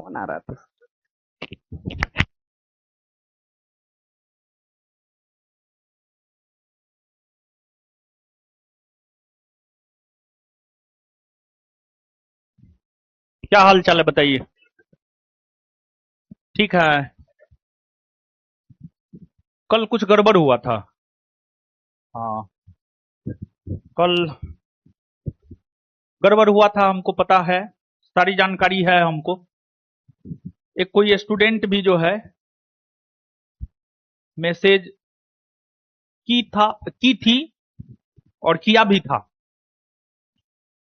Phone आ रहा था। क्या हाल चाल है बताइए। ठीक है। कल कुछ गड़बड़ हुआ था। हाँ, कल गड़बड़ हुआ था, हमको पता है, सारी जानकारी है हमको। एक कोई स्टूडेंट भी जो है मैसेज की थी और किया भी था।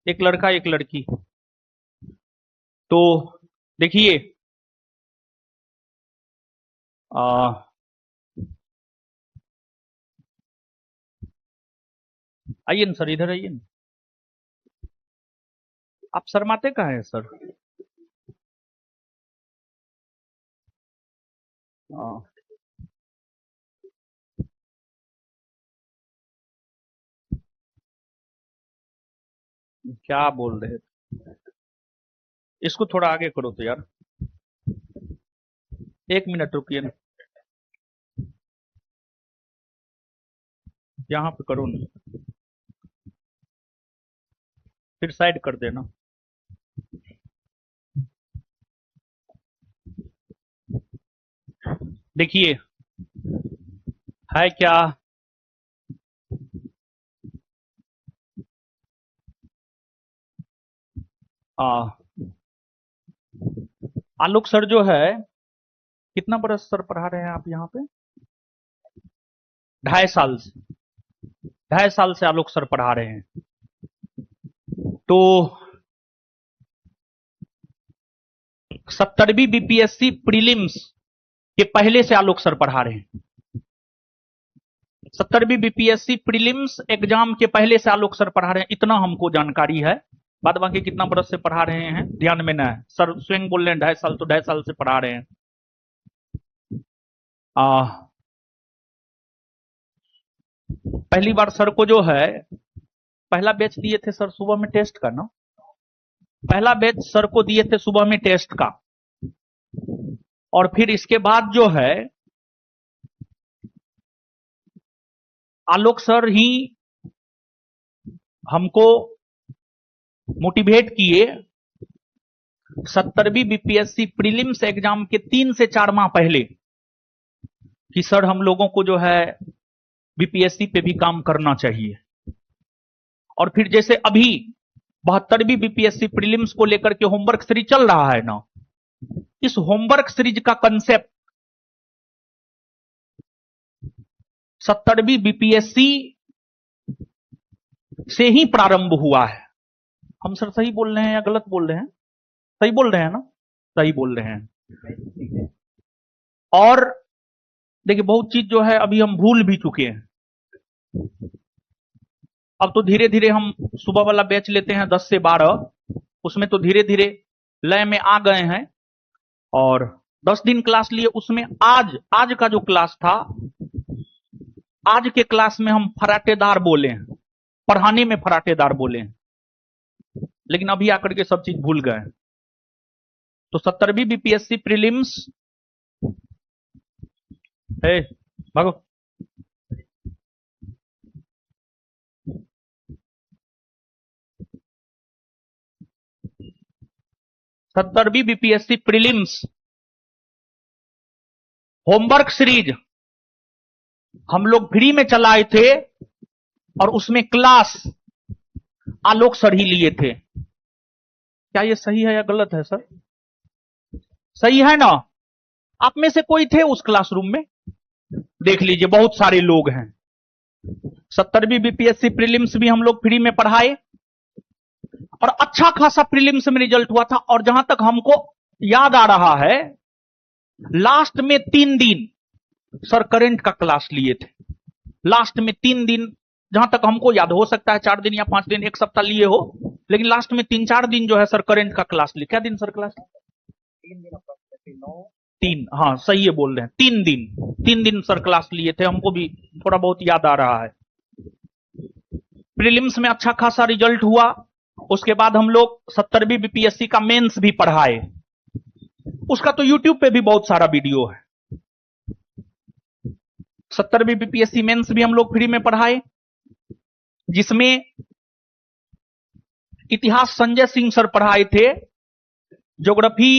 एक लड़का एक लड़की। तो देखिए, आ, आइए ना सर, इधर आइए ना। आप शर्माते कहाँ हैं सर? आ, क्या बोल रहे थे? इसको थोड़ा आगे करो तो यार। 1 मिनट रुकिए ना, यहाँ पे करो ना, फिर साइड कर देना। देखिए, है क्या, आ, आलोक सर जो है, कितना बरस सर पढ़ा रहे हैं आप यहाँ पे? 2.5 साल से, 2.5 साल से आलोक सर पढ़ा रहे हैं। तो 70वीं बीपीएससी प्रीलिम्स के पहले से आलोक सर पढ़ा रहे हैं। 70वीं बीपीएससी प्रीलिम्स एग्जाम के पहले से आलोक सर पढ़ा रहे हैं, इतना हमको जानकारी है। बाद बाकी कितना बरस से पढ़ा रहे हैं ध्यान में ना है। सर स्वयं बोल रहे हैं 2.5 साल, तो 2.5 साल से पढ़ा रहे हैं। आ, पहली बार सर को जो है, पहला बैच दिए थे सर सुबह में टेस्ट का ना, पहला बैच सर को दिए थे सुबह में टेस्ट का। और फिर इसके बाद जो है आलोक सर ही हमको मोटिवेट किए। 70वीं बीपीएससी प्रीलिम्स एग्जाम के 3 से 4 माह पहले कि सर हम लोगों को जो है बीपीएससी पे भी काम करना चाहिए। और फिर जैसे अभी 72वीं बीपीएससी प्रीलिम्स को लेकर के होमवर्क सीरीज चल रहा है ना, इस होमवर्क सीरीज का कंसेप्ट 70वीं बीपीएससी से ही प्रारंभ हुआ है। हम सर सही बोल रहे हैं या गलत बोल रहे हैं? सही बोल रहे हैं ना? सही बोल रहे हैं। और देखिए, बहुत चीज जो है अभी हम भूल भी चुके हैं। अब तो धीरे धीरे हम सुबह वाला बैच लेते हैं 10 से 12, उसमें तो धीरे धीरे लय में आ गए हैं। और 10 दिन क्लास लिए, उसमें आज आज का जो क्लास था, आज के क्लास में हम फराटेदार बोले हैं, पढ़ाने में फराटेदार बोले हैं, लेकिन अभी आकर के सब चीज भूल गए। तो 70वीं बीपीएससी प्रीलिम्स है, भागो। 70वीं बीपीएससी प्रीलिम्स होमवर्क सीरीज हम लोग फ्री में चलाए थे, और उसमें क्लास आलोक सर ही लिए थे। क्या ये सही है या गलत है सर? सही है ना? आप में से कोई थे उस क्लासरूम में? देख लीजिए, बहुत सारे लोग हैं। 70वीं बीपीएससी प्रीलिम्स भी हम लोग फ्री में पढ़ाए, और अच्छा खासा प्रीलिम्स में रिजल्ट हुआ था। और जहां तक हमको याद आ रहा है, लास्ट में 3 दिन सर करंट का क्लास लिए थे। लास्ट में 3 दिन, जहां तक हमको याद, हो सकता है 4 दिन या 5 दिन, 1 सप्ताह लिए हो, लेकिन लास्ट में 3-4 दिन जो है सर करंट का क्लास लिए। क्या दिन सर क्लास? 3, हाँ सही है बोल रहे हैं, 3 दिन, 3 दिन सर क्लास लिए थे। हमको भी थोड़ा बहुत याद आ रहा है। प्रीलिम्स में अच्छा खासा रिजल्ट हुआ। उसके बाद हम लोग 70वीं बीपीएससी का मेंस भी पढ़ाए। उसका तो यूट्यूब पे भी बहुत सारा वीडियो है। 70वीं बीपीएससी मेंस भी हम लोग फ्री में पढ़ाए, जिसमें इतिहास संजय सिंह सर पढ़ाए थे, ज्योग्राफी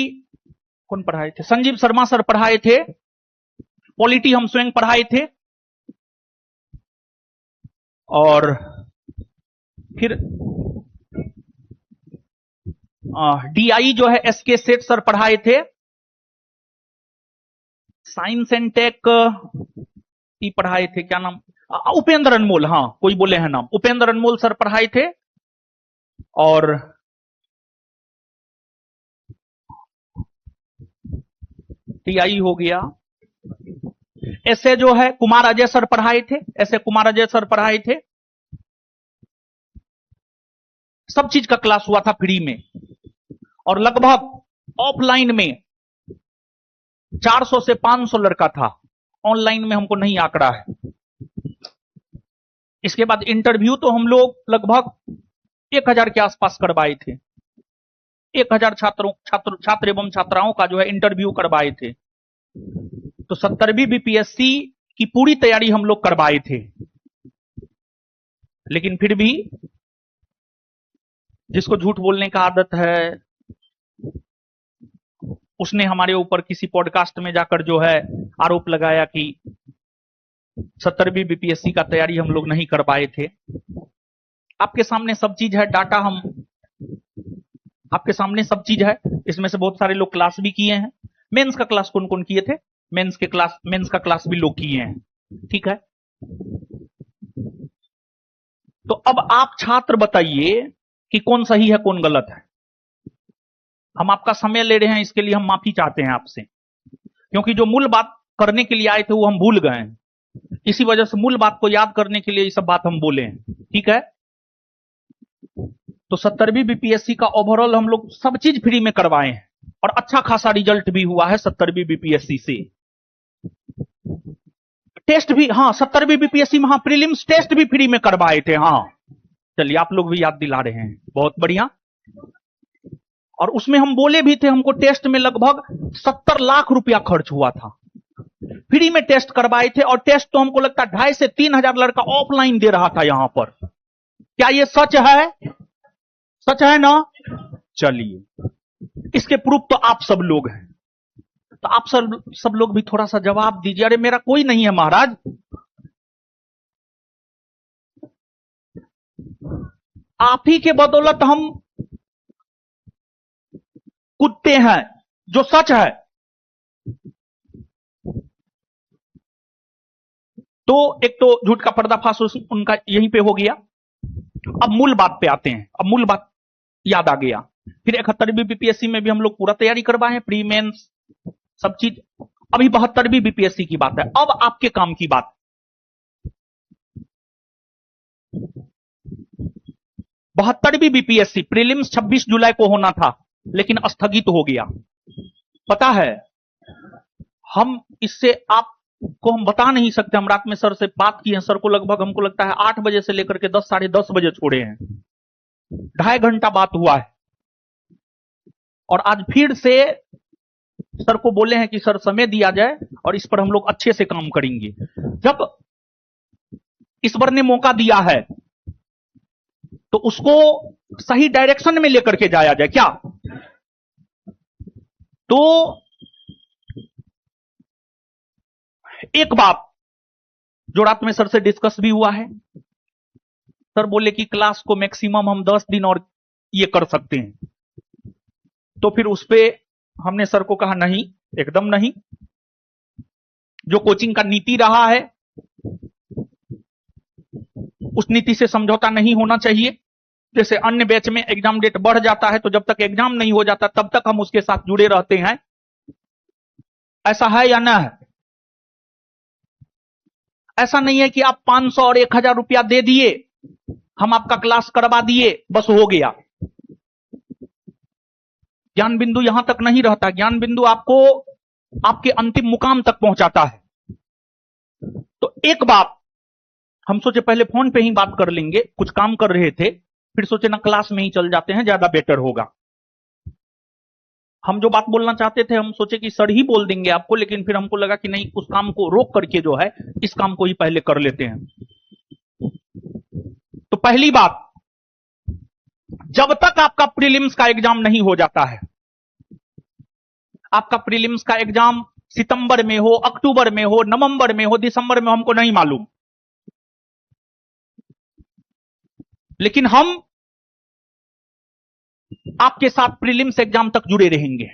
कौन पढ़ाए थे, संजीव शर्मा सर पढ़ाए थे, पॉलिटी हम स्वयं पढ़ाए थे, और फिर डीआई जो है एसके सेठ सर पढ़ाए थे, साइंस एंड टेक की पढ़ाए थे, क्या नाम, उपेंद्र अनमोल, हाँ कोई बोले हैं नाम, उपेंद्र अनमोल सर पढ़ाए थे। और टीआई हो गया, ऐसे जो है कुमार अजय सर पढ़ाए थे, ऐसे कुमार अजय सर पढ़ाए थे। सब चीज का क्लास हुआ था फ्री में, और लगभग ऑफलाइन में 400 से 500 लड़का था, ऑनलाइन में हमको नहीं आंकड़ा है। इसके बाद इंटरव्यू तो हम लोग लगभग 1000 के आसपास करवाए थे, 1000 छात्र एवं छात्राओं का जो है इंटरव्यू करवाए थे। तो 70वीं बीपीएससी की पूरी तैयारी हम लोग करवाए थे, लेकिन फिर भी जिसको झूठ बोलने का आदत है, उसने हमारे ऊपर किसी पॉडकास्ट में जाकर जो है आरोप लगाया कि 70वीं बीपीएससी का तैयारी हम लोग नहीं कर पाए थे। आपके सामने सब चीज है, डाटा हम आपके सामने सब चीज है। इसमें से बहुत सारे लोग क्लास भी किए हैं। मेंस का क्लास कौन कौन किए थे? मेंस का क्लास भी लोग किए हैं, ठीक है। तो अब आप छात्र बताइए कि कौन सही है कौन गलत है। हम आपका समय ले रहे हैं, इसके लिए हम माफी चाहते हैं आपसे, क्योंकि जो मूल बात करने के लिए आए थे वो हम भूल गए हैं। इसी वजह से मूल बात को याद करने के लिए ये सब बात हम बोले हैं, ठीक है। तो 70वीं बीपीएससी का ओवरऑल हम लोग सब चीज फ्री में करवाए हैं, और अच्छा खासा रिजल्ट भी हुआ है 70वीं बीपीएससी से। टेस्ट भी, हाँ 70वीं बीपीएससी में हाँ प्रीलिम्स टेस्ट भी फ्री में करवाए थे। हाँ चलिए, आप लोग भी याद दिला रहे हैं, बहुत बढ़िया। और उसमें हम बोले भी थे, हमको टेस्ट में लगभग 70 लाख रुपया खर्च हुआ था। फ्री में टेस्ट करवाए थे, और टेस्ट तो हमको लगता है 2,500 से 3,000 लड़का ऑफलाइन दे रहा था यहां पर। क्या ये सच है? सच है ना? चलिए, इसके प्रूफ तो आप सब लोग हैं। तो आप सब लोग भी थोड़ा सा जवाब दीजिए। अरे मेरा कोई नहीं है महाराज, आप ही के बदौलत हम कूदते हैं, जो सच है। तो एक तो झूठ का पर्दाफाश उनका यहीं पे हो गया। अब मूल बात पे आते हैं। अब मूल बात याद आ गया। फिर 71वीं बीपीएससी में भी हम लोग पूरा तैयारी करवाए हैं, प्री मेंस सब चीज। अभी 72वीं बीपीएससी की बात है। अब आपके काम की बात। 72वीं बीपीएससी प्रीलिम्स 26 जुलाई को होना था, लेकिन स्थगित हो गया। पता है, हम इससे आपको हम बता नहीं सकते। हम रात में सर से बात किए हैं। सर को लगभग हमको लगता है 8 बजे से लेकर के 10 साढ़े 10 बजे छोड़े हैं। 2.5 घंटा बात हुआ है। और आज फिर से सर को बोले हैं कि सर समय दिया जाए और इस पर हम लोग अच्छे से काम करेंगे। जब ईश्वर ने मौका दिया है तो उसको सही डायरेक्शन में लेकर के जाया जाए। क्या? तो एक बात जो रात में सर से डिस्कस भी हुआ है, सर बोले कि क्लास को मैक्सिमम हम 10 दिन और ये कर सकते हैं। तो फिर उस पे हमने सर को कहा नहीं, एकदम नहीं। जो कोचिंग का नीति रहा है उस नीति से समझौता नहीं होना चाहिए। जैसे अन्य बैच में एग्जाम डेट बढ़ जाता है, तो जब तक एग्जाम नहीं हो जाता तब तक हम उसके साथ जुड़े रहते हैं। ऐसा है या ना है? ऐसा नहीं है कि आप 500 और 1000 रुपया दे दिए, हम आपका क्लास करवा दिए, बस हो गया। ज्ञान बिंदु यहां तक नहीं रहता। ज्ञान बिंदु आपको आपके अंतिम मुकाम तक पहुंचाता है। तो एक बात हम सोचे पहले फोन पे ही बात कर लेंगे, कुछ काम कर रहे थे, फिर सोचे ना क्लास में ही चल जाते हैं, ज्यादा बेटर होगा। हम जो बात बोलना चाहते थे हम सोचे कि सर ही बोल देंगे आपको, लेकिन फिर हमको लगा कि नहीं, उस काम को रोक करके जो है इस काम को ही पहले कर लेते हैं। तो पहली बात, जब तक आपका प्रीलिम्स का एग्जाम नहीं हो जाता है, आपका प्रीलिम्स का एग्जाम सितंबर में हो, अक्टूबर में हो, नवंबर में हो, दिसंबर में, हमको नहीं मालूम, लेकिन हम आपके साथ प्रीलिम्स एग्जाम तक जुड़े रहेंगे।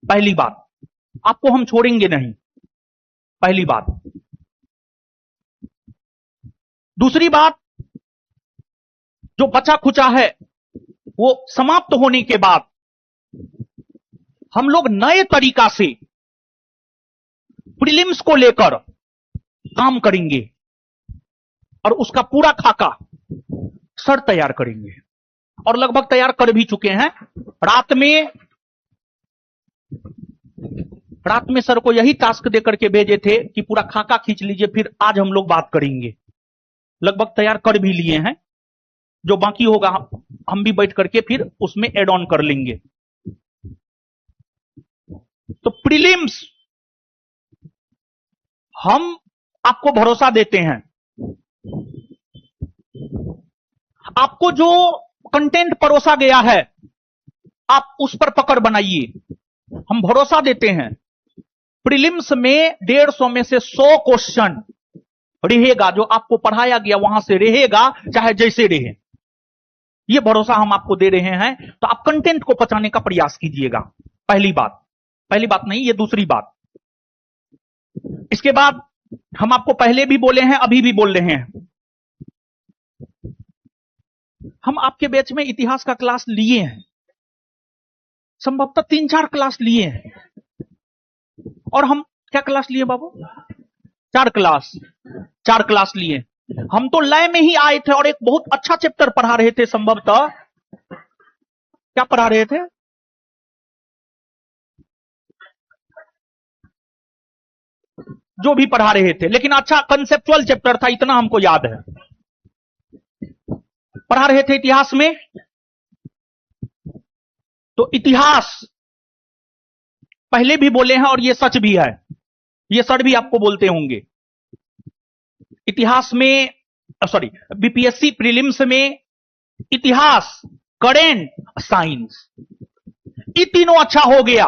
पहली बात, आपको हम छोड़ेंगे नहीं, पहली बात। दूसरी बात, जो बचा खुचा है वो समाप्त होने के बाद हम लोग नए तरीका से प्रीलिम्स को लेकर काम करेंगे और उसका पूरा खाका सर तैयार करेंगे, और लगभग तैयार कर भी चुके हैं। रात में सर को यही टास्क देकर के भेजे थे कि पूरा खाका खींच लीजिए, फिर आज हम लोग बात करेंगे। लगभग तैयार कर भी लिए हैं, जो बाकी होगा हम भी बैठ करके फिर उसमें एड ऑन कर लेंगे। तो प्रीलिम्स हम आपको भरोसा देते हैं, आपको जो कंटेंट परोसा गया है आप उस पर पकड़ बनाइए। हम भरोसा देते हैं प्रीलिम्स में 150 में से 100 क्वेश्चन रहेगा, जो आपको पढ़ाया गया वहां से रहेगा, चाहे जैसे रहे। यह भरोसा हम आपको दे रहे हैं, तो आप कंटेंट को पचाने का प्रयास कीजिएगा। पहली बात नहीं, यह दूसरी बात। इसके बाद हम आपको पहले भी बोले हैं, अभी भी बोल रहे हैं, हम आपके बैच में इतिहास का क्लास लिए हैं, संभवतः 3-4 क्लास लिए हैं। और हम क्या क्लास लिए बाबू? 4 क्लास लिए। हम तो लय में ही आए थे और एक बहुत अच्छा चैप्टर पढ़ा रहे थे, संभवतः क्या पढ़ा रहे थे? जो भी पढ़ा रहे थे, लेकिन अच्छा कंसेप्चुअल चैप्टर था, इतना हमको याद है। पढ़ा रहे थे इतिहास में। तो इतिहास पहले भी बोले हैं और ये सच भी है, ये सर भी आपको बोलते होंगे। इतिहास में बीपीएससी प्रीलिम्स में इतिहास, करेंट, साइंस, ये तीनों अच्छा हो गया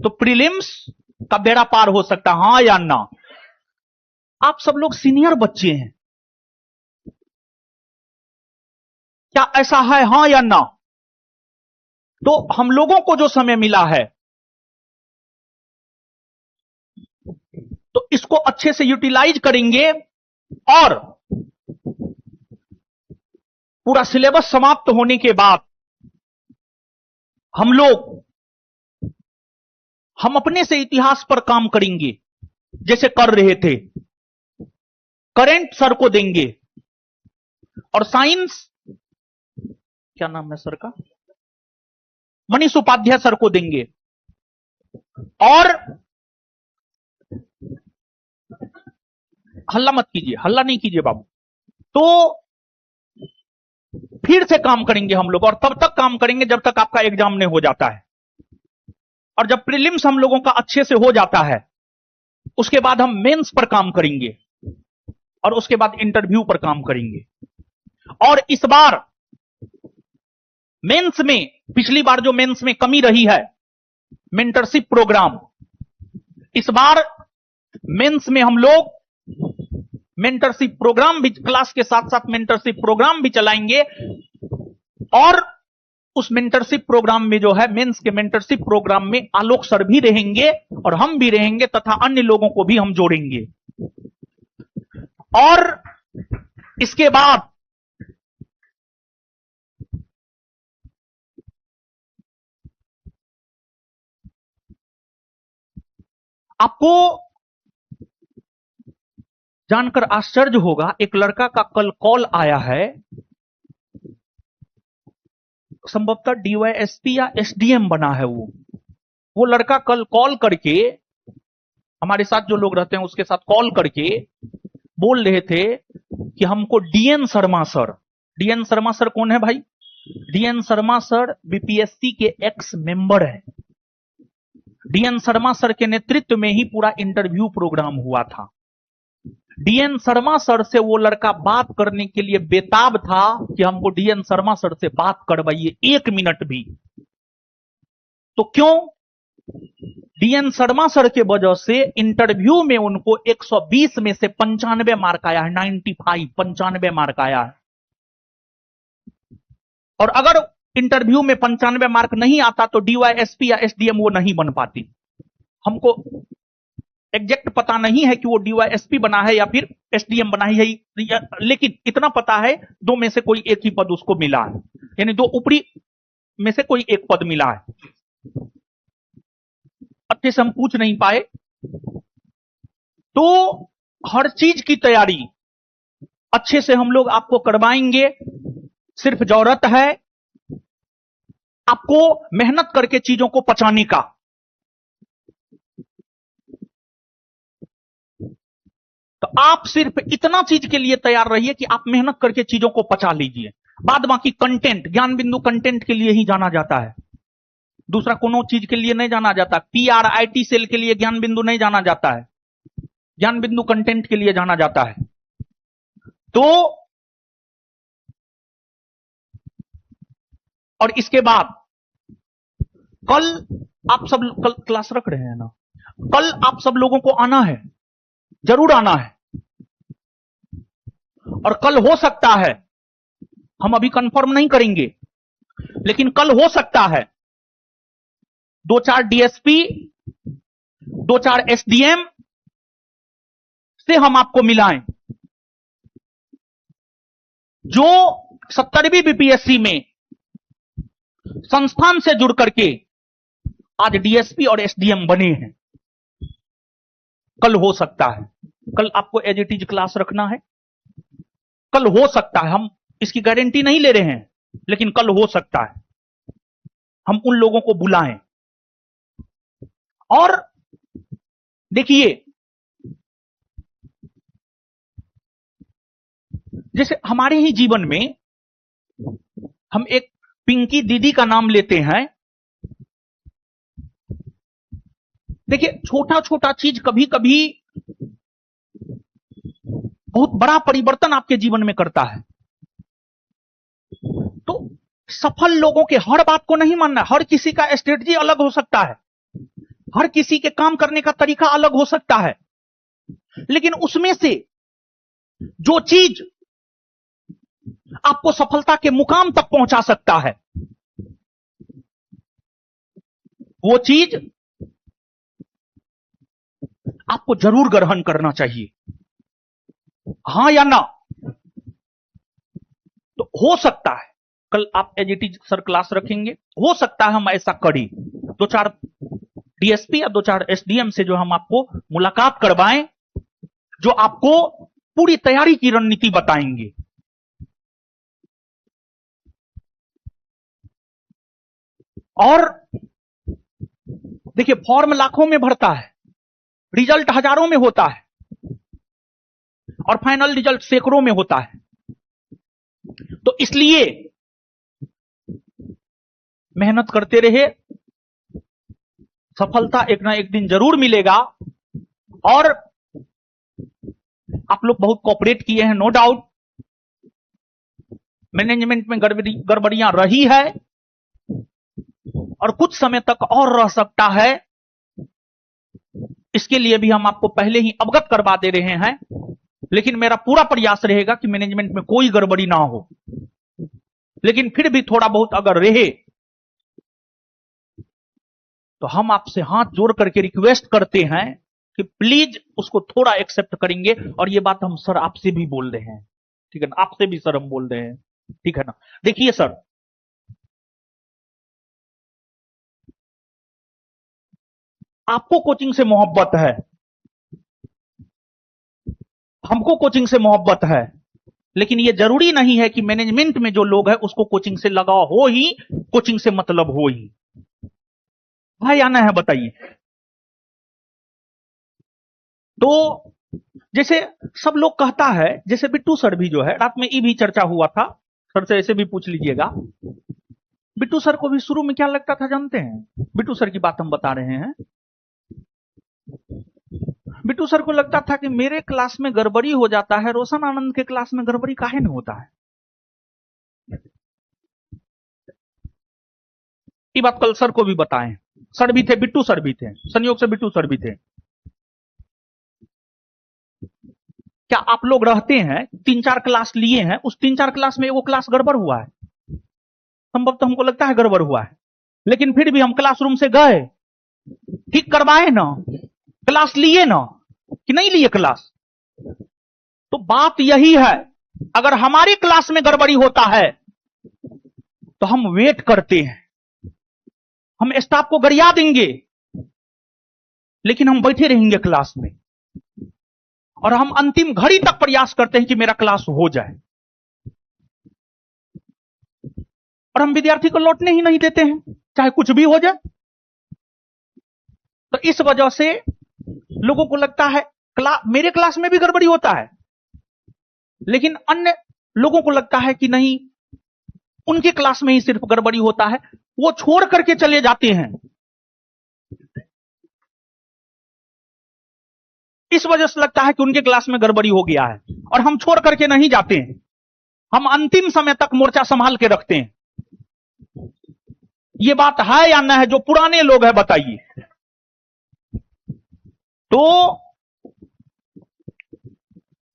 तो प्रीलिम्स का बेड़ा पार हो सकता, हां या ना? आप सब लोग सीनियर बच्चे हैं, क्या ऐसा है, हां या ना? तो हम लोगों को जो समय मिला है तो इसको अच्छे से यूटिलाइज करेंगे और पूरा सिलेबस समाप्त होने के बाद हम अपने से इतिहास पर काम करेंगे, जैसे कर रहे थे। करेंट सर को देंगे और साइंस, क्या नाम है सर का, मनीष उपाध्याय सर को देंगे। और हल्ला मत कीजिए, हल्ला नहीं कीजिए बाबू। तो फिर से काम करेंगे हम लोग, और तब तक काम करेंगे जब तक आपका एग्जाम नहीं हो जाता है। और जब प्रीलिम्स हम लोगों का अच्छे से हो जाता है उसके बाद हम मेंस पर काम करेंगे और उसके बाद इंटरव्यू पर काम करेंगे। और इस बार मेंस में, पिछली बार जो मेंस में कमी रही है, मेंटरशिप प्रोग्राम, इस बार मेंस में हम लोग मेंटरशिप प्रोग्राम भी, क्लास के साथ साथ मेंटरशिप प्रोग्राम भी चलाएंगे। और उस मेंटरशिप प्रोग्राम में जो है, मेंस के मेंटरशिप प्रोग्राम में आलोक सर भी रहेंगे और हम भी रहेंगे, तथा अन्य लोगों को भी हम जोड़ेंगे। और इसके बाद आपको जानकर आश्चर्य होगा, एक लड़का का कल कॉल आया है, संभवतः डीवाईएसपी या एसडीएम बना है वो लड़का कल कॉल करके, हमारे साथ जो लोग रहते हैं उसके साथ कॉल करके बोल रहे थे कि हमको डीएन शर्मा सर कौन है भाई? डीएन शर्मा सर बीपीएससी के एक्स मेंबर है। डीएन शर्मा सर के नेतृत्व में ही पूरा इंटरव्यू प्रोग्राम हुआ था। डीएन शर्मा सर से वो लड़का बात करने के लिए बेताब था कि हमको डीएन शर्मा सर से बात करवाइए 1 मिनट भी। तो क्यों? डीएन शर्मा सर के वजह से इंटरव्यू में उनको 120 में से 95 मार्क आया है। 95 मार्क आया है। और अगर इंटरव्यू में 95 मार्क नहीं आता तो डीवाईएसपी या एसडीएम वो नहीं बन पाती। हमको एग्जैक्ट पता नहीं है कि वो डीवाईएसपी बना है या फिर एसडीएम बना है, लेकिन इतना पता है 2 में से कोई एक ही पद उसको मिला है, यानी 2 ऊपरी में से कोई एक पद मिला है। अच्छे से हम पूछ नहीं पाए। तो हर चीज की तैयारी अच्छे से हम लोग आपको करवाएंगे। सिर्फ जरूरत है आपको मेहनत करके चीजों को पचाने का। तो आप सिर्फ इतना चीज के लिए तैयार रहिए कि आप मेहनत करके चीजों को पचा लीजिए। बाद बाकी कंटेंट, ज्ञान बिंदु कंटेंट के लिए ही जाना जाता है, दूसरा कोनो चीज के लिए नहीं जाना जाता। पीआरआईटी सेल के लिए ज्ञान बिंदु नहीं जाना जाता है, ज्ञान बिंदु कंटेंट के लिए जाना जाता है। तो और इसके बाद कल आप सब कल क्लास रख रहे हैं ना, कल आप सब लोगों को आना है, जरूर आना है। और कल हो सकता है, हम अभी कंफर्म नहीं करेंगे, लेकिन कल हो सकता है 2-4 डीएसपी 2-4 एसडीएम से हम आपको मिलाएं, जो 70वीं बीपीएससी में संस्थान से जुड़ करके आज डीएसपी और एसडीएम बने हैं। कल हो सकता है, कल आपको एज इट इज क्लास रखना है। कल हो सकता है, हम इसकी गारंटी नहीं ले रहे हैं, लेकिन कल हो सकता है हम उन लोगों को बुलाएं। और देखिए, जैसे हमारे ही जीवन में हम एक पिंकी दीदी का नाम लेते हैं। देखिए, छोटा छोटा चीज कभी कभी बहुत बड़ा परिवर्तन आपके जीवन में करता है। तो सफल लोगों के हर बात को नहीं मानना। हर किसी का स्ट्रेटजी अलग हो सकता है, हर किसी के काम करने का तरीका अलग हो सकता है, लेकिन उसमें से जो चीज आपको सफलता के मुकाम तक पहुंचा सकता है, वो चीज आपको जरूर ग्रहण करना चाहिए। हां या ना? तो हो सकता है कल आप एजीटी सर क्लास रखेंगे, हो सकता है हम ऐसा करें, 2-4 डीएसपी या 2-4 एसडीएम से जो हम आपको मुलाकात करवाएं, जो आपको पूरी तैयारी की रणनीति बताएंगे। और देखिए, फॉर्म लाखों में भरता है, रिजल्ट हजारों में होता है, और फाइनल रिजल्ट सैकड़ों में होता है। तो इसलिए मेहनत करते रहे, सफलता एक ना एक दिन जरूर मिलेगा। और आप लोग बहुत कोऑपरेट किए हैं, नो डाउट। मैनेजमेंट में गड़बड़ियां रही है और कुछ समय तक और रह सकता है, इसके लिए भी हम आपको पहले ही अवगत करवा दे रहे हैं। लेकिन मेरा पूरा प्रयास रहेगा कि मैनेजमेंट में कोई गड़बड़ी ना हो, लेकिन फिर भी थोड़ा बहुत अगर रहे तो हम आपसे हाथ जोड़ करके रिक्वेस्ट करते हैं कि प्लीज उसको थोड़ा एक्सेप्ट करेंगे। और ये बात हम सर आपसे भी बोल रहे हैं, ठीक है ना? आपसे भी सर हम बोल रहे हैं, ठीक है ना? देखिए सर, आपको कोचिंग से मोहब्बत है, हमको कोचिंग से मोहब्बत है, लेकिन यह जरूरी नहीं है कि मैनेजमेंट में जो लोग हैं उसको कोचिंग से लगाव हो ही, कोचिंग से मतलब हो ही। भाई आना है, बताइए। तो जैसे सब लोग कहता है, जैसे बिट्टू सर भी जो है, रात में ये भी चर्चा हुआ था सर से ऐसे भी पूछ लीजिएगा। बिट्टू सर को भी शुरू में क्या लगता था जानते हैं? बिट्टू सर की बात हम बता रहे हैं। बिट्टू सर को लगता था कि मेरे क्लास में गड़बड़ी हो जाता है, रोशन आनंद के क्लास में गड़बड़ी काहे नहीं होता है। ये बात कल सर को भी बताएं। सर भी थे, बिट्टू सर भी थे, संयोग से बिट्टू सर भी थे। क्या आप लोग रहते हैं, 3-4 क्लास लिए हैं, उस 3-4 क्लास में एगो क्लास गड़बड़ हुआ है? संभवतः हमको लगता है गड़बड़ हुआ है, लेकिन फिर भी हम क्लासरूम से गए, ठीक करवाए ना, क्लास लिए ना कि नहीं लिए क्लास? तो बात यही है, अगर हमारी क्लास में गड़बड़ी होता है तो हम वेट करते हैं, हम स्टाफ को गरिया देंगे, लेकिन हम बैठे रहेंगे क्लास में और हम अंतिम घड़ी तक प्रयास करते हैं कि मेरा क्लास हो जाए, और हम विद्यार्थी को लौटने ही नहीं देते हैं, चाहे कुछ भी हो जाए। तो इस वजह से लोगों को लगता है मेरे क्लास में भी गड़बड़ी होता है, लेकिन अन्य लोगों को लगता है कि नहीं, उनके क्लास में ही सिर्फ गड़बड़ी होता है, वो छोड़ करके चले जाते हैं। इस वजह से लगता है कि उनके क्लास में गड़बड़ी हो गया है, और हम छोड़ करके नहीं जाते हैं, हम अंतिम समय तक मोर्चा संभाल के रखते हैं। ये बात है या न है? जो पुराने लोग हैं बताइए। तो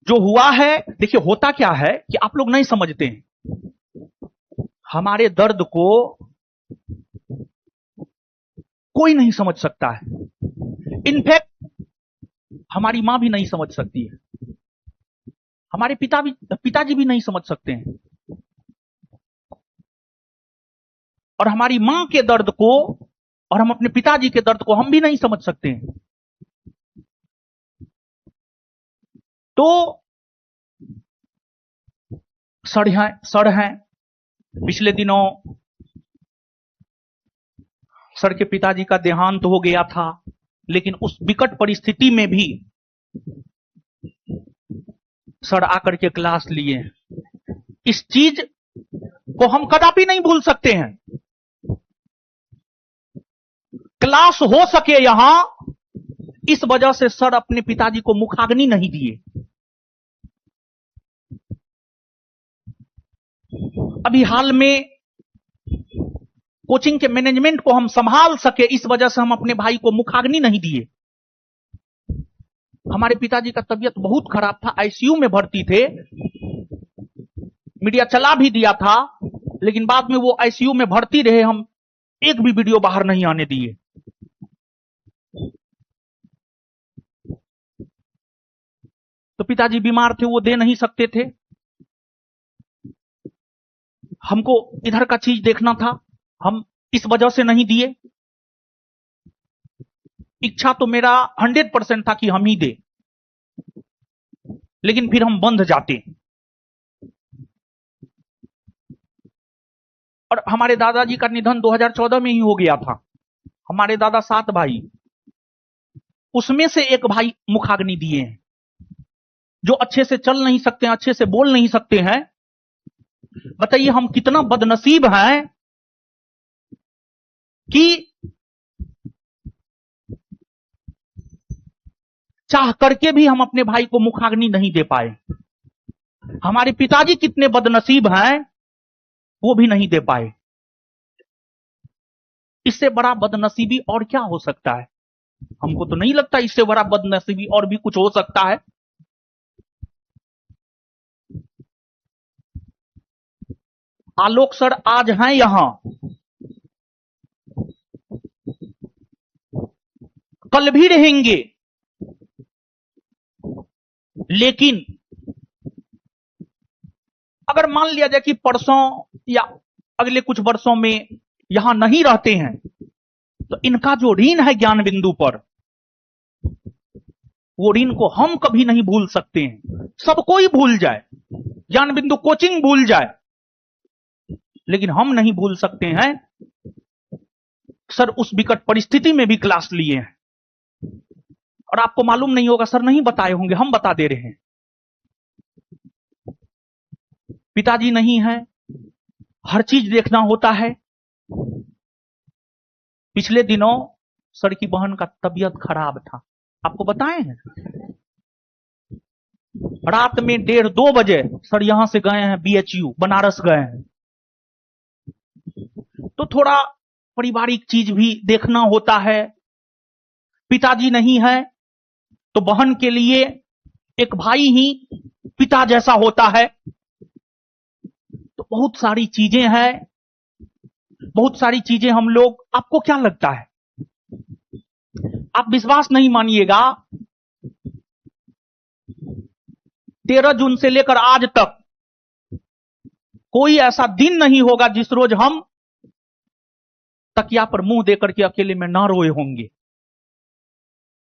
जो हुआ है, देखिए होता क्या है कि आप लोग नहीं समझते हैं, हमारे दर्द को कोई नहीं समझ सकता है, इनफैक्ट हमारी मां भी नहीं समझ सकती है, हमारे पिताजी भी नहीं समझ सकते हैं, और हमारी मां के दर्द को और हम अपने पिताजी के दर्द को हम भी नहीं समझ सकते हैं। तो सड़ हैं। पिछले दिनों सर के पिताजी का देहांत हो गया था, लेकिन उस विकट परिस्थिति में भी सर आकर के क्लास लिए। इस चीज को हम कदापि नहीं भूल सकते हैं। क्लास हो सके यहां, इस वजह से सर अपने पिताजी को मुखाग्नि नहीं दिए। अभी हाल में कोचिंग के मैनेजमेंट को हम संभाल सके, इस वजह से हम अपने भाई को मुखाग्नि नहीं दिए। हमारे पिताजी का तबीयत बहुत खराब था, आईसीयू में भर्ती थे, मीडिया चला भी दिया था, लेकिन बाद में वो आईसीयू में भर्ती रहे, हम एक भी वीडियो बाहर नहीं आने दिए। तो पिताजी बीमार थे, वो दे नहीं सकते थे, हमको इधर का चीज देखना था, हम इस वजह से नहीं दिए। इच्छा तो मेरा 100% था कि हम ही दे, लेकिन फिर हम बंध जाते। और हमारे दादाजी का निधन 2014 में ही हो गया था। हमारे दादा 7 भाई, उसमें से एक भाई मुखाग्नि दिए हैं, जो अच्छे से चल नहीं सकते हैं, अच्छे से बोल नहीं सकते हैं। बताइए हम कितना बदनसीब हैं कि चाह करके भी हम अपने भाई को मुखाग्नि नहीं दे पाए। हमारे पिताजी कितने बदनसीब हैं, वो भी नहीं दे पाए। इससे बड़ा बदनसीबी और क्या हो सकता है? हमको तो नहीं लगता इससे बड़ा बदनसीबी और भी कुछ हो सकता है। आलोक सर आज हैं यहां, कल भी रहेंगे, लेकिन अगर मान लिया जाए कि परसों या अगले कुछ वर्षों में यहां नहीं रहते हैं, तो इनका जो ऋण है ज्ञान बिंदु पर, वो ऋण को हम कभी नहीं भूल सकते हैं। सब कोई भूल जाए, ज्ञान बिंदु कोचिंग भूल जाए, लेकिन हम नहीं भूल सकते हैं सर उस विकट परिस्थिति में भी क्लास लिए हैं। और आपको मालूम नहीं होगा, सर नहीं बताए होंगे, हम बता दे रहे हैं। पिताजी नहीं है, हर चीज देखना होता है। पिछले दिनों सर की बहन का तबीयत खराब था, आपको बताए हैं। रात में 1:30-2 बजे सर यहां से गए हैं BHU बनारस गए हैं। तो थोड़ा पारिवारिक चीज भी देखना होता है। पिताजी नहीं है तो बहन के लिए एक भाई ही पिता जैसा होता है। तो बहुत सारी चीजें हैं, बहुत सारी चीजें हम लोग, आपको क्या लगता है, आप विश्वास नहीं मानिएगा, 13 जून से लेकर आज तक कोई ऐसा दिन नहीं होगा जिस रोज हम तकिया पर मुंह देकर के अकेले में ना रोए होंगे।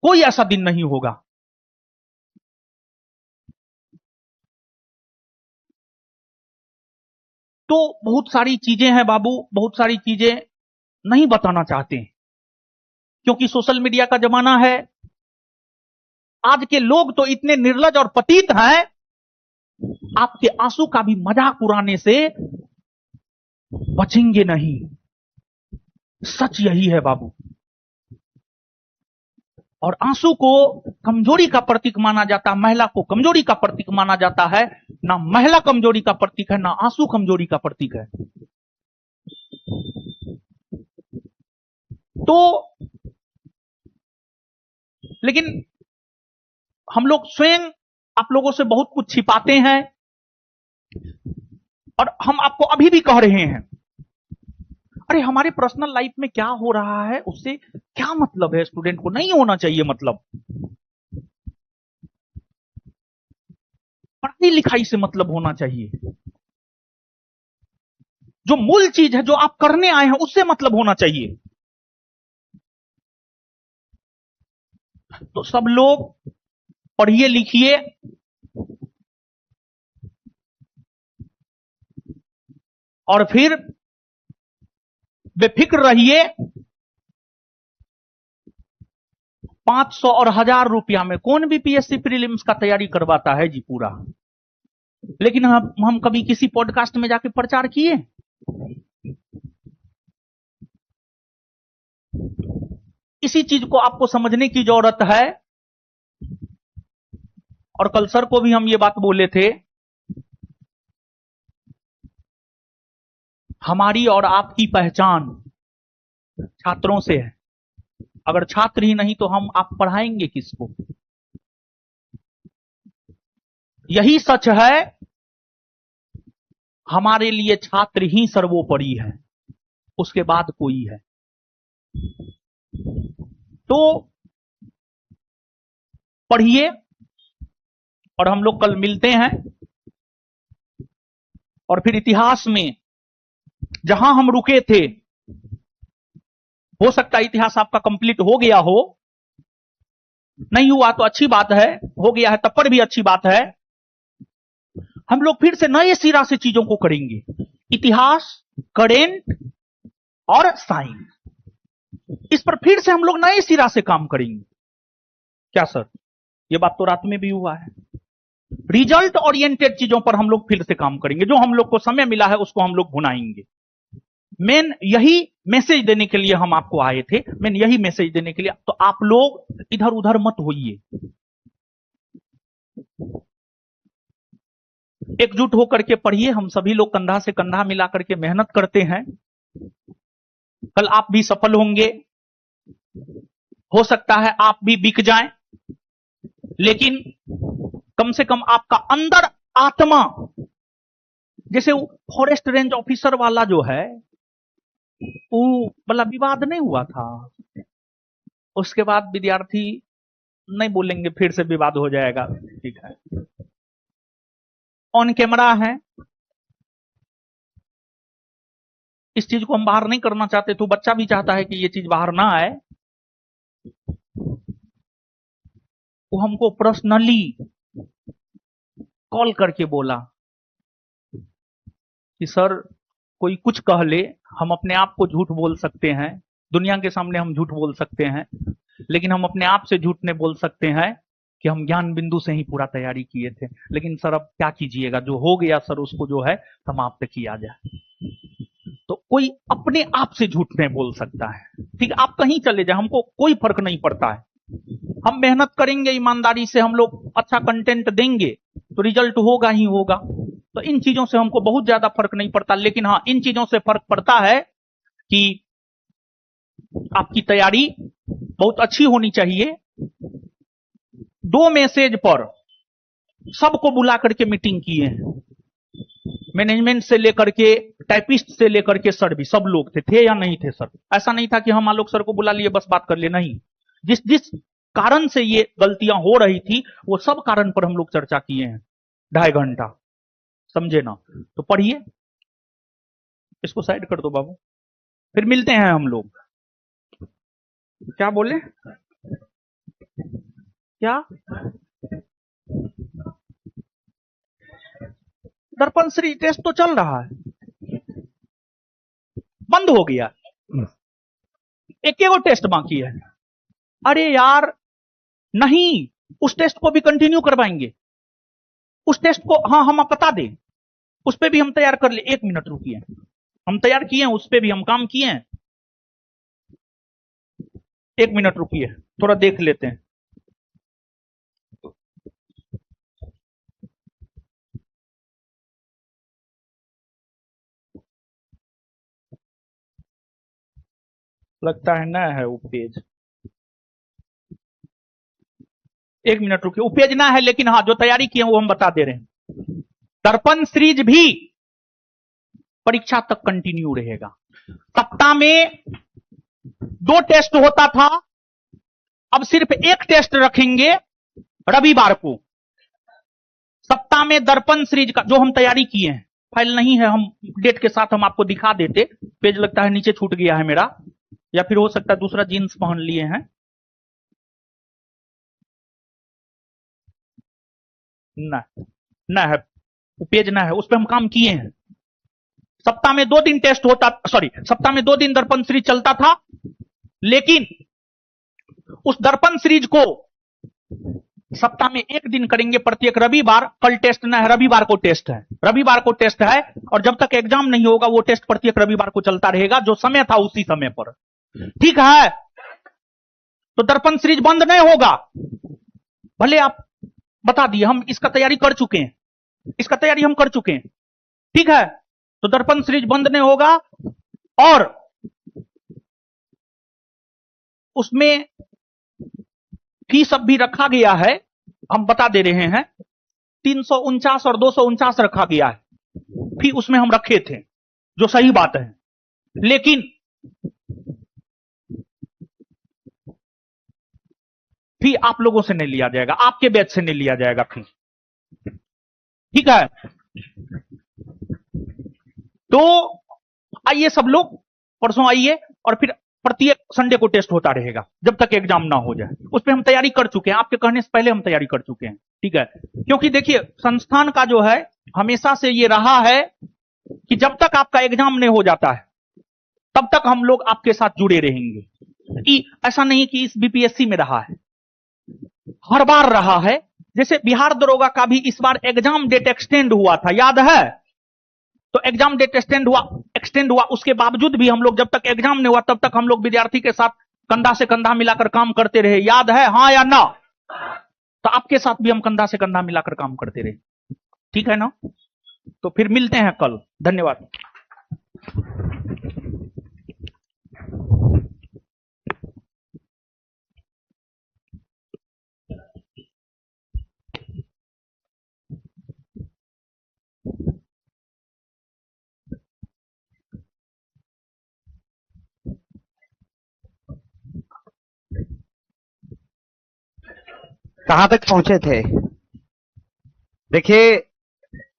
कोई ऐसा दिन नहीं होगा। तो बहुत सारी चीजें हैं बाबू, बहुत सारी चीजें नहीं बताना चाहते हैं क्योंकि सोशल मीडिया का जमाना है। आज के लोग तो इतने निर्लज और पतित हैं, आपके आंसू का भी मजाक उड़ाने से बचेंगे नहीं। सच यही है बाबू। और आंसू को कमजोरी का प्रतीक माना जाता है, महिला को कमजोरी का प्रतीक माना जाता है। ना महिला कमजोरी का प्रतीक है, ना आंसू कमजोरी का प्रतीक है। तो लेकिन हम लोग स्वयं आप लोगों से बहुत कुछ छिपाते हैं और हम आपको अभी भी कह रहे हैं, अरे हमारे पर्सनल लाइफ में क्या हो रहा है उससे क्या मतलब है, स्टूडेंट को नहीं होना चाहिए मतलब। पढ़ाई लिखाई से मतलब होना चाहिए। जो मूल चीज है, जो आप करने आए हैं, उससे मतलब होना चाहिए। तो सब लोग पढ़िए लिखिए और फिर बेफिक्र रहिए। 500 और 1000 रुपया में कौन भी PSC प्रीलिम्स का तैयारी करवाता है जी पूरा। लेकिन हम कभी किसी पॉडकास्ट में जाके प्रचार किए? इसी चीज को आपको समझने की जरूरत है। और कल सर को भी हम ये बात बोले थे, हमारी और आपकी पहचान छात्रों से है। अगर छात्र ही नहीं तो हम आप पढ़ाएंगे किसको? यही सच है, हमारे लिए छात्र ही सर्वोपरि है, उसके बाद कोई है। तो पढ़िए और हम लोग कल मिलते हैं और फिर इतिहास में जहां हम रुके थे, हो सकता है इतिहास आपका कंप्लीट हो गया हो, नहीं हुआ तो अच्छी बात है, हो गया है तब पर भी अच्छी बात है। हम लोग फिर से नए सिरा से चीजों को करेंगे, इतिहास, करेंट और साइंस, इस पर फिर से हम लोग नए सिरा से काम करेंगे। क्या सर? ये बात तो रात में भी हुआ है। रिजल्ट ओरिएंटेड चीजों पर हम लोग फिर से काम करेंगे, जो हम लोग को समय मिला है उसको हम लोग भुनाएंगे। मेन यही मैसेज देने के लिए हम आपको आए थे, मेन यही मैसेज देने के लिए। तो आप लोग इधर उधर मत होइए, एकजुट होकर के पढ़िए। हम सभी लोग कंधा से कंधा मिला करके मेहनत करते हैं, कल आप भी सफल होंगे। हो सकता है आप भी बिक जाएं, लेकिन कम से कम आपका अंदर आत्मा, जैसे फॉरेस्ट रेंज ऑफिसर वाला जो है, वो वाला विवाद नहीं हुआ था, उसके बाद विद्यार्थी, नहीं बोलेंगे फिर से विवाद हो जाएगा, ठीक है, ऑन कैमरा है, इस चीज को हम बाहर नहीं करना चाहते। तो बच्चा भी चाहता है कि ये चीज बाहर ना आए। वो हमको पर्सनली कॉल करके बोला कि सर कोई कुछ कह ले, हम अपने आप को झूठ बोल सकते हैं, दुनिया के सामने हम झूठ बोल सकते हैं, लेकिन हम अपने आप से झूठ नहीं बोल सकते हैं। कि हम ज्ञान बिंदु से ही पूरा तैयारी किए थे, लेकिन सर अब क्या कीजिएगा, जो हो गया सर उसको जो है समाप्त किया जाए। तो कोई अपने आप से झूठ नहीं बोल सकता है, ठीक, आप कहीं चले जाए, हमको कोई फर्क नहीं पड़ता है। हम मेहनत करेंगे ईमानदारी से, हम लोग अच्छा कंटेंट देंगे तो रिजल्ट होगा ही होगा। तो इन चीजों से हमको बहुत ज्यादा फर्क नहीं पड़ता, लेकिन हाँ इन चीजों से फर्क पड़ता है कि आपकी तैयारी बहुत अच्छी होनी चाहिए। 2 मैसेज पर सबको बुला करके मीटिंग किए हैं, मैनेजमेंट से लेकर के टाइपिस्ट से लेकर के सर भी, सब लोग थे या नहीं थे सर? ऐसा नहीं था कि हम आलोक सर को बुला लिए बस बात कर लिए, नहीं। जिस जिस कारण से ये गलतियां हो रही थी वो सब कारण पर हम लोग चर्चा किए हैं 2.5 घंटा, समझे ना? तो पढ़िए, इसको साइड कर दो बाबू, फिर मिलते हैं हम लोग। क्या बोले? क्या दर्पण श्री टेस्ट तो चल रहा है, बंद हो गया, एक वो टेस्ट बाकी है। अरे यार नहीं, उस टेस्ट को भी कंटिन्यू करवाएंगे, उस टेस्ट को, हाँ हम आप बता दें, उस पे भी हम तैयार कर ले। 1 मिनट रुकिए, हम तैयार किए हैं, उस पे भी हम काम किए हैं। 1 मिनट रुकिए, थोड़ा देख लेते हैं। लगता है ना है वो पेज, 1 मिनट रुकिए, वो पेज ना है, लेकिन हाँ जो तैयारी किए वो हम बता दे रहे हैं। दर्पण सीरीज भी परीक्षा तक कंटिन्यू रहेगा। सप्ताह में 2 टेस्ट होता था, अब सिर्फ 1 टेस्ट रखेंगे रविवार को। सप्ताह में दर्पण सीरीज का जो हम तैयारी किए हैं, फाइल नहीं है, हम डेट के साथ हम आपको दिखा देते, पेज लगता है नीचे छूट गया है मेरा, या फिर हो सकता है दूसरा जीन्स पहन लिए हैं। ना है वो पेज, ना है, उस पर हम काम किए हैं। सप्ताह में 2 दिन टेस्ट होता, सॉरी सप्ताह में 2 दिन दर्पण सीरीज चलता था, लेकिन उस दर्पण सीरीज को सप्ताह में 1 दिन करेंगे प्रत्येक रविवार। कल टेस्ट ना है, रविवार को टेस्ट है, रविवार को टेस्ट है, और जब तक एग्जाम नहीं होगा वो टेस्ट प्रत्येक रविवार को चलता रहेगा, जो समय था उसी समय पर, ठीक है? तो दर्पण सीरीज बंद नहीं होगा, भले आप बता दिए, हम इसका तैयारी कर चुके हैं, इसका तैयारी हम कर चुके हैं, ठीक है? तो दर्पण सीरीज बंद नहीं होगा, और उसमें फीस अब भी रखा गया है, हम बता दे रहे हैं, 349 और 249 रखा गया है, फी उसमें हम रखे थे, जो सही बात है, लेकिन फी आप लोगों से नहीं लिया जाएगा, आपके बैच से नहीं लिया जाएगा फी, ठीक है? तो आइए सब लोग, परसों आइए, और फिर प्रत्येक संडे को टेस्ट होता रहेगा जब तक एग्जाम ना हो जाए। उस पर हम तैयारी कर चुके हैं, आपके कहने से पहले हम तैयारी कर चुके हैं, ठीक है? क्योंकि देखिए संस्थान का जो है हमेशा से ये रहा है कि जब तक आपका एग्जाम नहीं हो जाता है तब तक हम लोग आपके साथ जुड़े रहेंगे। ऐसा नहीं कि इस बीपीएससी में रहा है, हर बार रहा है। जैसे बिहार दरोगा का भी इस बार एग्जाम डेट एक्सटेंड हुआ था, याद है? तो एग्जाम डेट एक्सटेंड हुआ, उसके बावजूद भी हम लोग जब तक एग्जाम नहीं हुआ तब तक हम लोग विद्यार्थी के साथ कंधा से कंधा मिलाकर काम करते रहे, याद है? हाँ या ना? तो आपके साथ भी हम कंधा से कंधा मिलाकर काम करते रहे, ठीक है ना? तो फिर मिलते हैं कल, धन्यवाद। कहां तक पहुंचे थे? देखिए,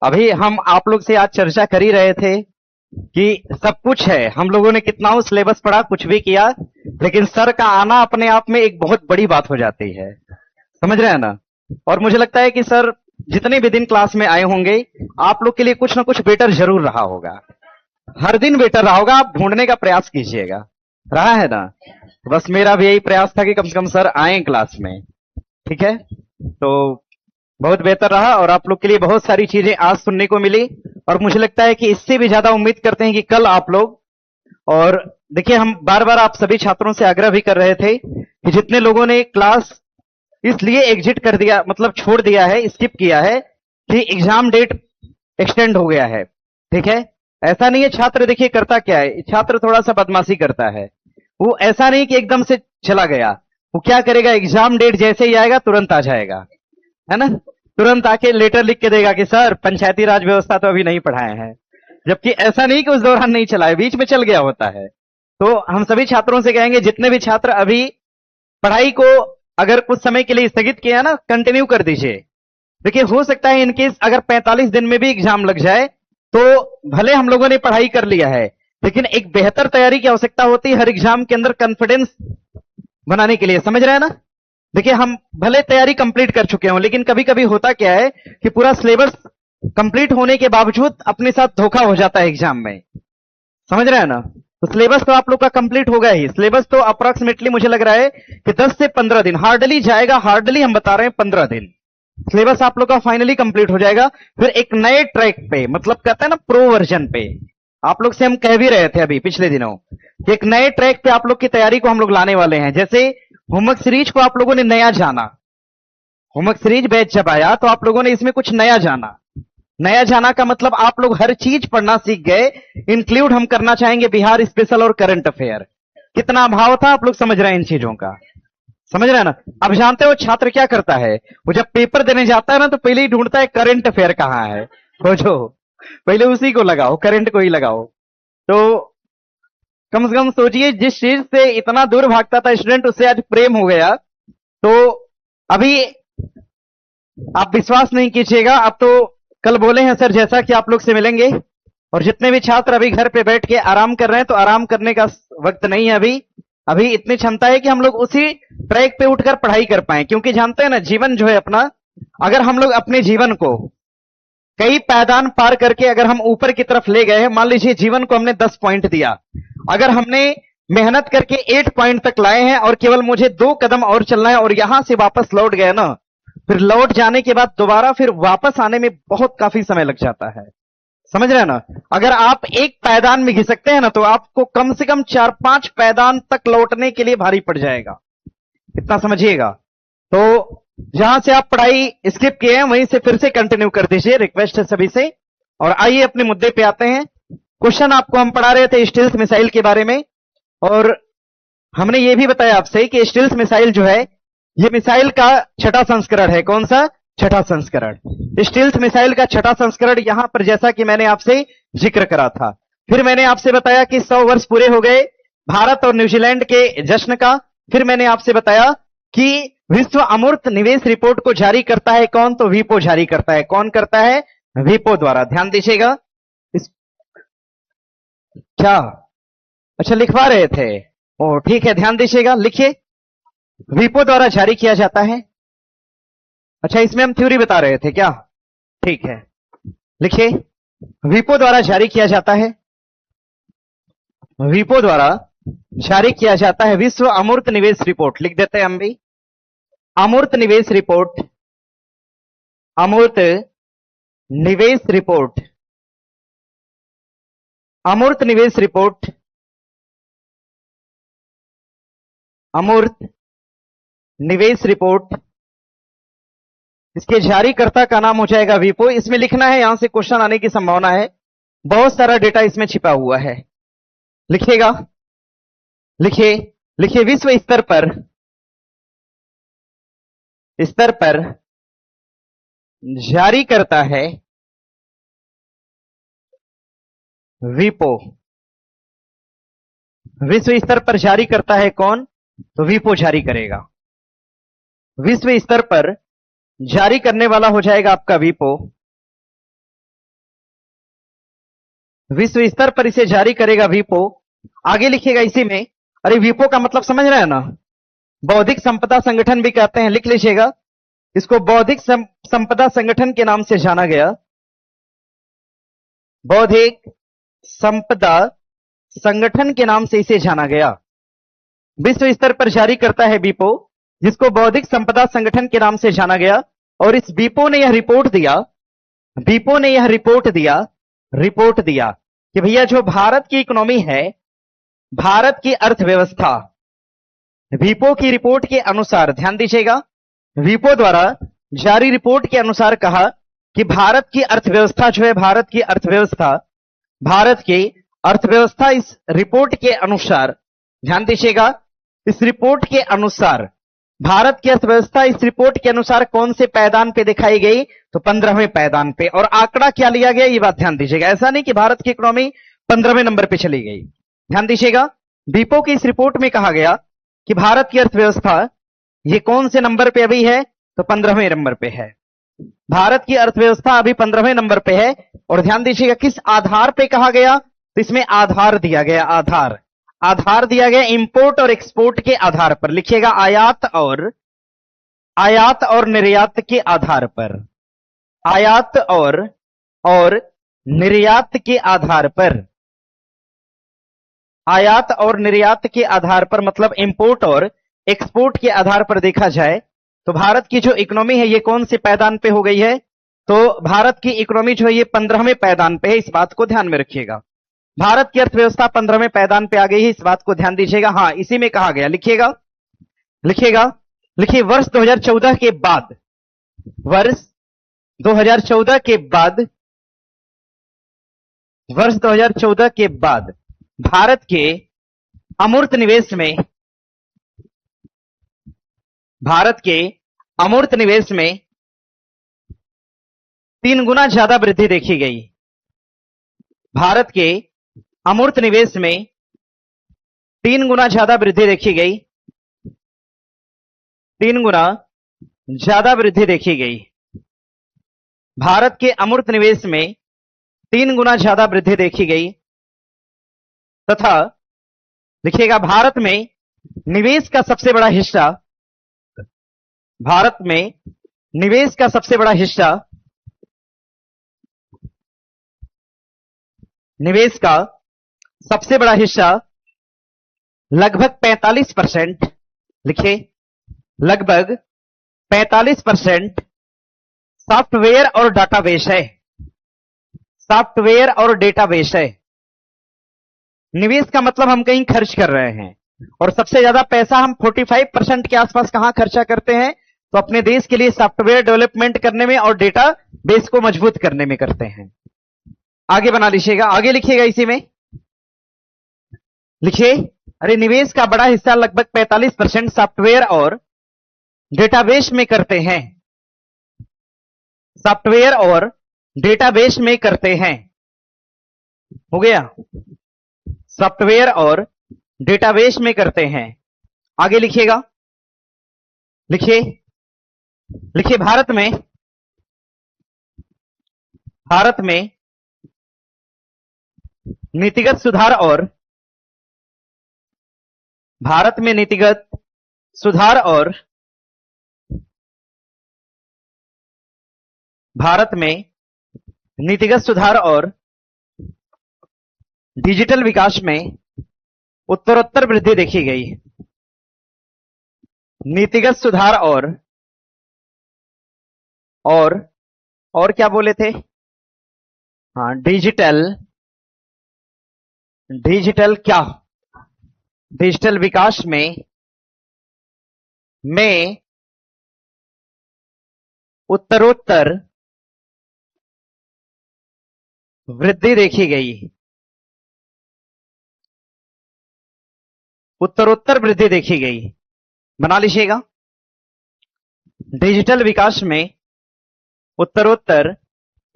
अभी हम आप लोग से आज चर्चा कर ही रहे थे कि सब कुछ है, हम लोगों ने कितना सिलेबस पढ़ा, कुछ भी किया, लेकिन सर का आना अपने आप में एक बहुत बड़ी बात हो जाती है, समझ रहे हैं ना? और मुझे लगता है कि सर जितने भी दिन क्लास में आए होंगे, आप लोग के लिए कुछ ना कुछ बेटर जरूर रहा होगा, हर दिन बेटर रहा होगा, आप ढूंढने का प्रयास कीजिएगा, रहा है ना? बस मेरा भी यही प्रयास था कि कम से कम सर आए क्लास में, ठीक है? तो बहुत बेहतर रहा और आप लोग के लिए बहुत सारी चीजें आज सुनने को मिली और मुझे लगता है कि इससे भी ज्यादा उम्मीद करते हैं कि कल आप लोग, और देखिए हम बार बार आप सभी छात्रों से आग्रह भी कर रहे थे कि जितने लोगों ने क्लास इसलिए एग्जिट कर दिया, मतलब छोड़ दिया है, स्किप किया है कि एग्जाम डेट एक्सटेंड हो गया है, ठीक है। ऐसा नहीं है, छात्र देखिए करता क्या है, छात्र थोड़ा सा बदमाशी करता है। वो ऐसा नहीं कि एकदम से चला गया, वो क्या करेगा, एग्जाम डेट जैसे ही आएगा तुरंत आ जाएगा, है ना, तुरंत आके लेटर लिख के देगा कि सर पंचायती राज व्यवस्था तो अभी नहीं पढ़ाए हैं, जबकि ऐसा नहीं कि उस दौरान नहीं चला है, बीच में चल गया होता है। तो हम सभी छात्रों से कहेंगे, जितने भी छात्र अभी पढ़ाई को अगर कुछ समय के लिए स्थगित किया ना, कंटिन्यू कर दीजिए। देखिए हो सकता है इनकेस अगर 45 दिन में भी एग्जाम लग जाए तो भले हम लोगों ने पढ़ाई कर लिया है, लेकिन एक बेहतर तैयारी की आवश्यकता होती है हर एग्जाम के अंदर कॉन्फिडेंस बनाने के लिए, समझ रहे हैं ना। देखिए हम भले तैयारी कंप्लीट कर चुके हों, लेकिन कभी कभी होता क्या है कि पूरा सिलेबस कंप्लीट होने के बावजूद अपने साथ धोखा हो जाता है एग्जाम में, समझ रहे हैं ना। तो सिलेबस तो आप लोग का कंप्लीट होगा ही, सिलेबस तो अप्रोक्सीमेटली मुझे लग रहा है कि 10 से 15 दिन हार्डली जाएगा, हार्डली हम बता रहे हैं 15 दिन सिलेबस आप लोग का फाइनली कंप्लीट हो जाएगा। फिर एक नए ट्रैक पे, मतलब कहते हैं ना प्रो वर्जन पे, आप लोग से हम कह भी रहे थे अभी पिछले दिनों कि एक नए ट्रैक पे आप लोग की तैयारी को हम लोग लाने वाले हैं। जैसे होमवर्क सीरीज को आप लोगों ने नया जाना, होमवर्क सीरीज बैच जब आया तो आप लोगों ने इसमें कुछ नया जाना। नया जाना का मतलब आप लोग हर चीज पढ़ना सीख गए, इंक्लूड हम करना चाहेंगे बिहार स्पेशल और करंट अफेयर। कितना अभाव था, आप लोग समझ रहे हैं इन चीजों का, समझ रहे हैं ना। अब जानते हो छात्र क्या करता है, वो जब पेपर देने जाता है ना तो पहले ही ढूंढता है करंट अफेयर कहां है, खोजो पहले उसी को लगाओ, करंट को ही लगाओ। तो कम से कम सोचिए, जिस चीज से इतना दूर भागता था स्टूडेंट, उससे आज प्रेम हो गया। तो अभी आप विश्वास नहीं कीजिएगा, अब तो कल बोले हैं सर जैसा कि आप लोग से मिलेंगे, और जितने भी छात्र अभी घर पे बैठ के आराम कर रहे हैं, तो आराम करने का वक्त नहीं है अभी। अभी इतनी क्षमता है कि हम लोग उसी ट्रैक पे उठकर पढ़ाई कर पाए, क्योंकि जानते हैं ना जीवन जो है अपना, अगर हम लोग अपने जीवन को कई पायदान पार करके अगर हम ऊपर की तरफ ले गए हैं, मान लीजिए जीवन को हमने 10 पॉइंट दिया, अगर हमने मेहनत करके 8 पॉइंट तक लाए हैं और केवल मुझे 2 कदम और चलना है और यहां से वापस लौट गए ना, फिर लौट जाने के बाद दोबारा फिर वापस आने में बहुत काफी समय लग जाता है, समझ रहे हैं ना। अगर आप एक पायदान में घिसकते हैं ना, तो आपको कम से कम 4-5 पायदान तक लौटने के लिए भारी पड़ जाएगा, इतना समझिएगा। तो जहां से आप पढ़ाई स्किप किए हैं वहीं से फिर से कंटिन्यू कर दीजिए, रिक्वेस्ट है सभी से। और आइए अपने मुद्दे पे आते हैं। क्वेश्चन आपको हम पढ़ा रहे थे स्टील्थ मिसाइल के बारे में, और हमने ये भी बताया आपसे कि स्टील्थ मिसाइल जो है ये मिसाइल का छठा संस्करण है। कौन सा? छठा संस्करण। स्टील्थ मिसाइल का छठा संस्करण यहां पर जैसा कि मैंने आपसे जिक्र करा था। फिर मैंने आपसे बताया कि 100 वर्ष पूरे हो गए भारत और न्यूजीलैंड के जश्न का। फिर मैंने आपसे बताया कि विश्व अमूर्त निवेश रिपोर्ट को जारी करता है कौन? तो वीपो जारी करता है। कौन करता है? वीपो द्वारा। ध्यान दीजिएगा। क्या अच्छा लिखवा रहे थे? ओ ठीक है, ध्यान दीजिएगा, लिखिए। वीपो द्वारा जारी किया जाता है। अच्छा इसमें हम थ्योरी बता रहे थे क्या? ठीक है, लिखिए। वीपो द्वारा जारी किया जाता है, वीपो द्वारा जारी किया जाता है विश्व अमूर्त निवेश रिपोर्ट। लिख देते हैं हम भी, अमूर्त निवेश रिपोर्ट, अमूर्त निवेश रिपोर्ट, अमूर्त निवेश रिपोर्ट, अमूर्त निवेश रिपोर्ट। इसके जारीकर्ता का नाम हो जाएगा वीपो। इसमें लिखना है, यहां से क्वेश्चन आने की संभावना है, बहुत सारा डेटा इसमें छिपा हुआ है। लिखिएगा, लिखिए, लिखिए। विश्व स्तर पर जारी करता है वीपो। विश्व स्तर पर जारी करता है कौन? तो वीपो जारी करेगा। विश्व स्तर पर जारी करने वाला हो जाएगा आपका वीपो। विश्व स्तर पर इसे जारी करेगा वीपो। आगे लिखिएगा इसी में। अरे वीपो का मतलब समझ रहे हैं ना? बौद्धिक संपदा संगठन भी कहते हैं, लिख लीजिएगा। इसको बौद्धिक संपदा संगठन के नाम से जाना गया। बौद्धिक संपदा संगठन के नाम से इसे जाना गया। विश्व स्तर पर जारी करता है वीपो। जिसको बौद्धिक संपदा संगठन के नाम से जाना गया। और इस बीपो ने यह रिपोर्ट दिया कि भैया जो भारत की इकोनॉमी है, भारत की अर्थव्यवस्था, वीपो की रिपोर्ट के अनुसार, ध्यान दीजिएगा, वीपो द्वारा जारी रिपोर्ट के अनुसार कहा कि भारत की अर्थव्यवस्था जो है, भारत की अर्थव्यवस्था इस रिपोर्ट के अनुसार, ध्यान दीजिएगा, इस रिपोर्ट के अनुसार भारत की अर्थव्यवस्था इस रिपोर्ट के अनुसार कौन से पायदान पे दिखाई गई? तो 15वें पायदान पे। और आंकड़ा क्या लिया गया, ये बात ध्यान दीजिएगा। ऐसा नहीं कि भारत की इकोनॉमी 15वें नंबर पे चली गई। ध्यान दीजिएगा, बीपो की इस रिपोर्ट में कहा गया कि भारत की अर्थव्यवस्था ये कौन से नंबर पे अभी है? तो 15वें नंबर पे है। भारत की अर्थव्यवस्था अभी 15वें नंबर पे है। और ध्यान दीजिएगा किस आधार पे कहा गया? तो इसमें आधार दिया गया, आधार दिया गया इंपोर्ट और एक्सपोर्ट के आधार पर। लिखिएगा आयात और निर्यात के आधार पर, आयात और निर्यात के आधार पर, आयात और निर्यात के आधार पर, मतलब इंपोर्ट और एक्सपोर्ट के आधार पर देखा जाए तो भारत की जो इकोनॉमी है ये कौन से पायदान पे हो गई है? तो भारत की इकोनॉमी जो है ये 15वें पायदान पे है। इस बात को ध्यान में रखिएगा, भारत की अर्थव्यवस्था 15वें पायदान पे आ गई है। इस बात को ध्यान दीजिएगा। हाँ, इसी में कहा गया, लिखिए वर्ष 2014 के बाद, वर्ष 2014 के बाद भारत के अमूर्त निवेश में 3 गुना ज्यादा वृद्धि देखी गई। भारत के अमूर्त निवेश में 3 गुना ज्यादा वृद्धि देखी गई, 3 गुना ज्यादा वृद्धि देखी गई। भारत के अमूर्त निवेश में 3 गुना ज्यादा वृद्धि देखी गई तथा लिखिएगा भारत में निवेश का सबसे बड़ा हिस्सा, भारत में निवेश का सबसे बड़ा हिस्सा, निवेश का सबसे बड़ा हिस्सा लगभग 45%, लिखिए लगभग 45% सॉफ्टवेयर और डाटाबेस है, सॉफ्टवेयर और डेटाबेस है। निवेश का मतलब हम कहीं खर्च कर रहे हैं और सबसे ज्यादा पैसा हम 45% के आसपास कहां खर्चा करते हैं? तो अपने देश के लिए सॉफ्टवेयर डेवलपमेंट करने में और डेटा बेस को मजबूत करने में करते हैं। आगे बना लीजिएगा, आगे लिखिएगा, इसी में लिखिए, अरे निवेश का बड़ा हिस्सा लगभग 45% सॉफ्टवेयर और डेटाबेस में करते हैं, सॉफ्टवेयर और डेटाबेस में करते हैं। हो गया, सॉफ्टवेयर और डेटाबेस में करते हैं। आगे लिखिएगा, लिखिए भारत में नीतिगत सुधार और भारत में नीतिगत सुधार और भारत में नीतिगत सुधार और डिजिटल विकास में उत्तरोत्तर वृद्धि देखी गई। नीतिगत सुधार और क्या बोले थे? हाँ, डिजिटल विकास में उत्तरोत्तर वृद्धि देखी गई, उत्तरोत्तर वृद्धि देखी गई। बना लीजिएगा, डिजिटल विकास में उत्तरोत्तर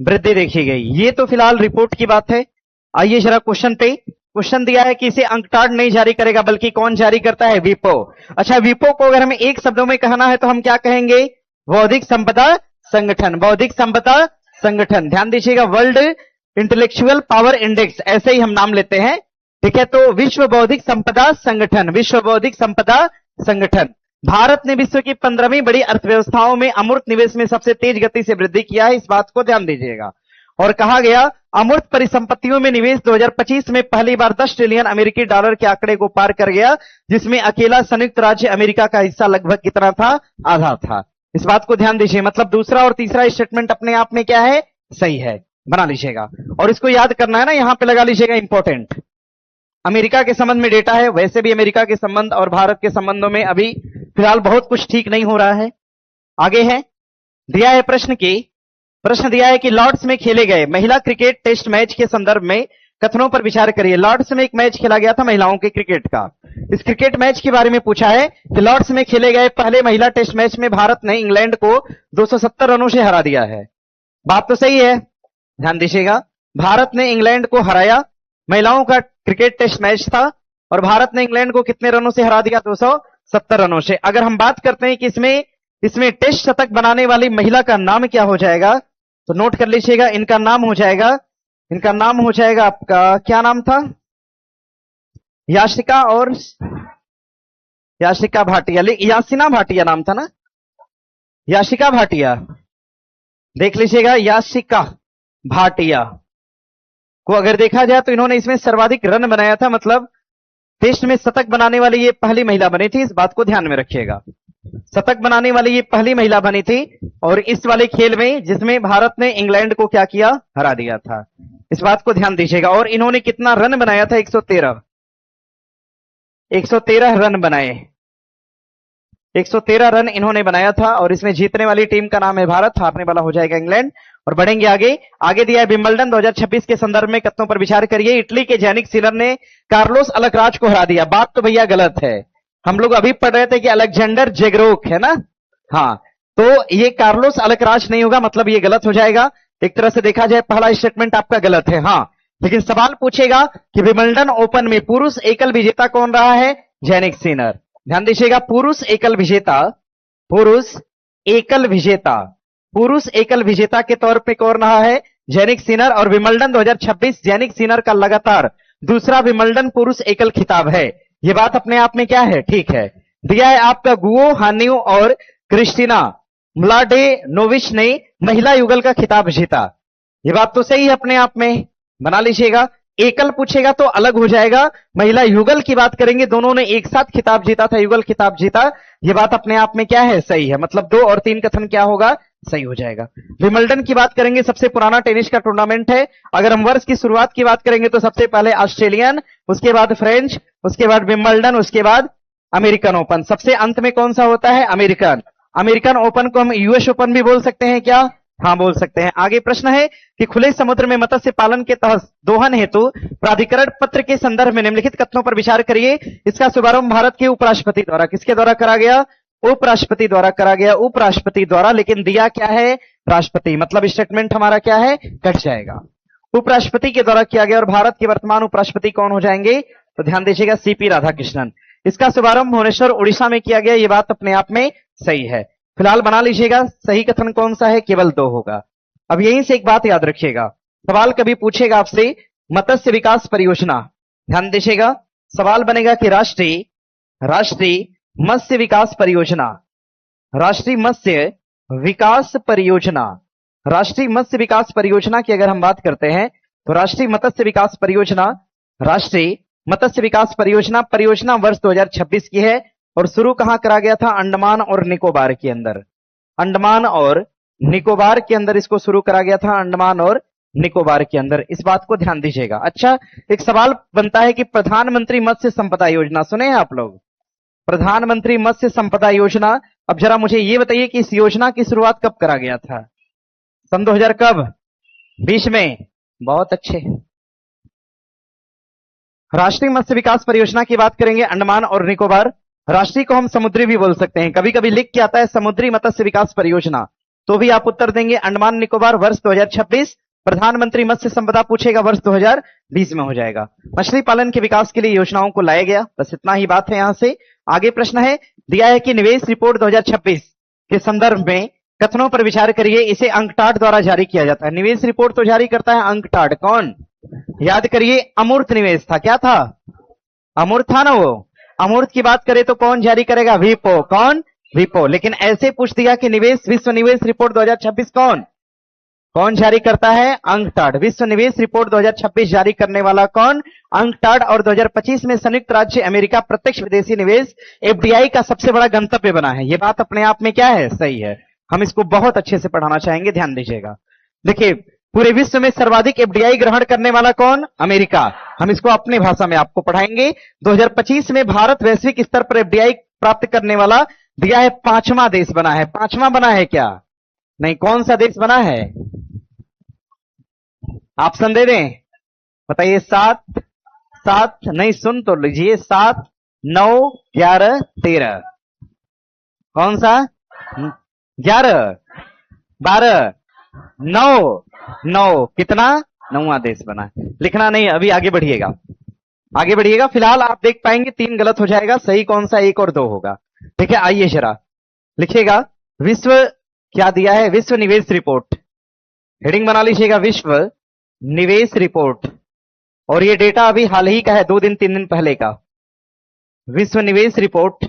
वृद्धि देखी गई। ये तो फिलहाल रिपोर्ट की बात है। आइए जरा क्वेश्चन पे, क्वेश्चन दिया है कि इसे अंकटाड नहीं जारी करेगा बल्कि कौन जारी करता है? वीपो। अच्छा, वीपो को अगर हमें एक शब्दों में कहना है तो हम क्या कहेंगे? बौद्धिक संपदा संगठन, बौद्धिक संपदा संगठन। ध्यान दीजिएगा, वर्ल्ड इंटेलेक्चुअल पावर इंडेक्स, ऐसे ही हम नाम लेते हैं, ठीक है। तो विश्व बौद्धिक संपदा संगठन, विश्व बौद्धिक संपदा संगठन। भारत ने विश्व की 15वीं बड़ी अर्थव्यवस्थाओं में अमूर्त निवेश में सबसे तेज गति से वृद्धि किया है, इस बात को ध्यान दीजिएगा। और कहा गया अमूर्त परिसंपत्तियों में निवेश 2025 में पहली बार 10 ट्रिलियन अमेरिकी डॉलर के आंकड़े को पार कर गया, जिसमें अकेला संयुक्त राज्य अमेरिका का हिस्सा लगभग कितना था? आधा था। इस बात को ध्यान दीजिए, मतलब दूसरा और तीसरा स्टेटमेंट अपने आप में क्या है? सही है, बना लीजिएगा। और इसको याद करना है ना, यहां पे लगा लीजिएगा इंपॉर्टेंट। अमेरिका के संबंध में डेटा है, वैसे भी अमेरिका के संबंध और भारत के संबंधों में अभी फिलहाल बहुत कुछ ठीक नहीं हो रहा है। आगे है, दिया है प्रश्न दिया है कि लॉर्ड्स में खेले गए महिला क्रिकेट टेस्ट मैच के संदर्भ में कथनों पर विचार करिए। लॉर्ड्स में एक मैच खेला गया था महिलाओं के क्रिकेट का। इस क्रिकेट मैच के बारे में पूछा है कि लॉर्ड्स में खेले गए पहले महिला टेस्ट मैच में भारत ने इंग्लैंड को 270 रनों से हरा दिया है। बात तो सही है, ध्यान दीजिएगा। भारत ने इंग्लैंड को हराया, महिलाओं का क्रिकेट टेस्ट मैच था और भारत ने इंग्लैंड को कितने रनों से हरा दिया? 270 रनों से। अगर हम बात करते हैं कि इसमें टेस्ट शतक बनाने वाली महिला का नाम क्या हो जाएगा, तो नोट कर लीजिएगा, इनका नाम हो जाएगा आपका, क्या नाम था? याशिका भाटिया, यासिना भाटिया नाम था ना, याशिका भाटिया। देख लीजिएगा, याशिका भाटिया को अगर देखा जाए तो इन्होंने इसमें सर्वाधिक रन बनाया था, मतलब टेस्ट में शतक बनाने वाली ये पहली महिला बनी थी। इस बात को ध्यान में रखिएगा, शतक बनाने वाली ये पहली महिला बनी थी और इस वाले खेल में जिसमें भारत ने इंग्लैंड को क्या किया? हरा दिया था। इस बात को ध्यान दीजिएगा। और इन्होंने कितना रन बनाया था? 113 रन बनाए, 113 रन इन्होंने बनाया था। और इसमें जीतने वाली टीम का नाम है भारत, हारने वाला हो जाएगा इंग्लैंड। और बढ़ेंगे आगे दिया है विंबलडन 2026 के संदर्भ में कथनों पर विचार करिए। इटली के जैनिक सिनर ने कार्लोस अलकराज को हरा दिया। बात तो भैया गलत है, हम लोग अभी पढ़ रहे थे कि अलेक्जेंडर जेगरोक है ना, हाँ, तो ये कार्लोस अलकराज नहीं होगा, मतलब ये गलत हो जाएगा। एक तरह से देखा जाए पहला स्टेटमेंट आपका गलत है, हाँ। लेकिन सवाल पूछेगा कि विंबलडन ओपन में पुरुष एकल विजेता कौन रहा है? Jannik Sinner. ध्यान दीजिएगा, पुरुष एकल विजेता के तौर पे कौन रहा है? Jannik Sinner. और विंबलडन 2026 जैनिक सिनर का लगातार दूसरा विंबलडन पुरुष एकल खिताब है। ये बात अपने आप में क्या है? ठीक है। दिया है आपका गुओ हान्यू और क्रिस्टीना म्लाडेनोविच ने महिला युगल का खिताब जीता। ये बात तो सही है अपने आप में, बना लीजिएगा। एकल पूछेगा तो अलग हो जाएगा, महिला युगल की बात करेंगे, दोनों ने एक साथ खिताब जीता था, युगल खिताब जीता। ये बात अपने आप में क्या है? सही है, मतलब 2 और 3 कथन क्या होगा? सही हो जाएगा। विंबलडन की बात करेंगे, सबसे पुराना टेनिस का टूर्नामेंट है। अगर हम वर्ष की शुरुआत की बात करेंगे तो सबसे पहले ऑस्ट्रेलियन, उसके बाद फ्रेंच, उसके बाद विंबलडन, उसके बाद अमेरिकन ओपन। सबसे अंत में कौन सा होता है? अमेरिकन ओपन को हम यूएस ओपन भी बोल सकते हैं क्या? हाँ, बोल सकते हैं। आगे प्रश्न है कि खुले समुद्र में मत्स्य पालन के तहत दोहन हेतु प्राधिकरण पत्र के संदर्भ में निम्नलिखित कथनों पर विचार करिए। इसका शुभारंभ भारत के उपराष्ट्रपति द्वारा, किसके द्वारा करा गया? उपराष्ट्रपति द्वारा करा गया, उपराष्ट्रपति द्वारा। लेकिन दिया क्या है? राष्ट्रपति, मतलब स्टेटमेंट हमारा क्या है? कट जाएगा। उपराष्ट्रपति के द्वारा किया गया। और भारत के वर्तमान उपराष्ट्रपति कौन हो जाएंगे? तो ध्यान दीजिएगा, सीपी राधाकृष्णन। इसका शुभारंभ भुवनेश्वर उड़ीसा में किया गया। ये बात अपने आप में सही है। फिलहाल बना लीजिएगा, सही कथन कौन सा है? केवल 2 होगा। अब यहीं से एक बात याद रखिएगा, सवाल कभी पूछेगा आपसे मत्स्य विकास परियोजना, ध्यान दीजिएगा, सवाल बनेगा कि राष्ट्रीय मत्स्य विकास परियोजना, राष्ट्रीय मत्स्य विकास परियोजना की अगर हम बात करते हैं तो राष्ट्रीय मत्स्य विकास परियोजना वर्ष 2026 की है। और शुरू कहां करा गया था? अंडमान और निकोबार के अंदर इसको शुरू करा गया था, अंडमान और निकोबार के अंदर। इस बात को ध्यान दीजिएगा। अच्छा, एक सवाल बनता है कि प्रधानमंत्री मत्स्य संपदा योजना सुने हैं आप लोग? प्रधानमंत्री मत्स्य संपदा योजना। अब जरा मुझे ये बताइए कि इस योजना की शुरुआत कब करा गया था? सन 2000 कब? 20 में। बहुत अच्छे। राष्ट्रीय मत्स्य विकास परियोजना की बात करेंगे, अंडमान और निकोबार। राष्ट्रीय को हम समुद्री भी बोल सकते हैं, कभी कभी लिख के आता है समुद्री मत्स्य विकास परियोजना, तो भी आप उत्तर देंगे अंडमान निकोबार वर्ष 2026। प्रधानमंत्री मत्स्य संपदा पूछेगा वर्ष 2020 में हो जाएगा। मछली पालन के विकास के लिए योजनाओं को लाया गया। बस इतना ही बात है। यहां से आगे प्रश्न है, दिया है कि निवेश रिपोर्ट 2026 के संदर्भ में कथनों पर विचार करिए। इसे अंकटाड द्वारा जारी किया जाता है। निवेश रिपोर्ट तो जारी करता है अंकटाड। कौन? याद करिए, अमूर्त निवेश था। क्या था? अमूर्त था ना वो। अमूर्त की बात करें तो कौन जारी करेगा? विपो। कौन? विपो। लेकिन ऐसे पूछ दिया कि निवेश विश्व निवेश रिपोर्ट 2026 कौन? कौन जारी करता है? अंकटाड। विश्व निवेश रिपोर्ट 2026 जारी करने वाला कौन? अंकटाड। और 2025 में संयुक्त राज्य अमेरिका प्रत्यक्ष विदेशी निवेश एफडीआई का सबसे बड़ा गंतव्य बना है। यह बात अपने आप में क्या है? सही है। हम इसको बहुत अच्छे से पढ़ाना चाहेंगे, ध्यान दीजिएगा। देखिए, पूरे विश्व में सर्वाधिक एफडीआई ग्रहण करने वाला कौन? अमेरिका। हम इसको अपनी भाषा में आपको पढ़ाएंगे। 2025 में भारत वैश्विक स्तर पर एफडीआई प्राप्त करने वाला दिया है 5वां देश बना है। 5वां बना है क्या? नहीं, कौन सा देश बना है? ऑप्शन दे दें, बताइए। 7 नहीं, सुन तो लीजिए। 7, 9, 11, 13। कौन सा? 11, 12, 9। कितना? 9वां देश बना है। लिखना नहीं, अभी आगे बढ़िएगा, आगे बढ़िएगा। फिलहाल आप देख पाएंगे 3 गलत हो जाएगा, सही कौन सा? 1 और 2 होगा। ठीक है, आइए जरा लिखिएगा। विश्व क्या दिया है? विश्व निवेश रिपोर्ट। हेडिंग बना लीजिएगा, विश्व निवेश रिपोर्ट। और ये डेटा अभी हाल ही का है, 2 दिन 3 दिन पहले का। विश्व निवेश रिपोर्ट।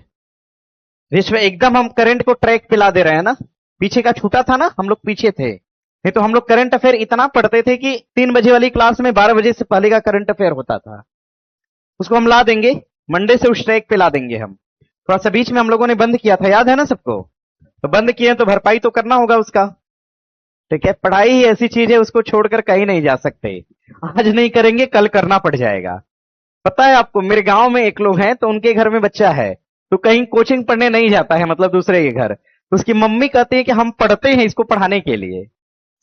विश्व एकदम हम करंट को ट्रैक पे ला दे रहे हैं ना। पीछे का छूटा था ना, हम लोग पीछे थे। नहीं तो हम लोग करंट अफेयर इतना पढ़ते थे कि 3 बजे वाली क्लास में 12 बजे से पहले का करंट अफेयर होता था। उसको हम ला देंगे, मंडे से उस ट्रैक पे ला देंगे हम। थोड़ा सा बीच में हम लोगों ने बंद किया था, याद है ना सबको? तो बंद किए तो भरपाई तो करना होगा उसका। ठीक है, पढ़ाई ही ऐसी चीज है, उसको छोड़कर कहीं नहीं जा सकते। आज नहीं करेंगे, कल करना पड़ जाएगा। पता है आपको, मेरे गांव में एक लोग हैं, तो उनके घर में बच्चा है, तो कहीं कोचिंग पढ़ने नहीं जाता है, मतलब दूसरे के घर। तो उसकी मम्मी कहती है कि हम पढ़ते हैं इसको पढ़ाने के लिए।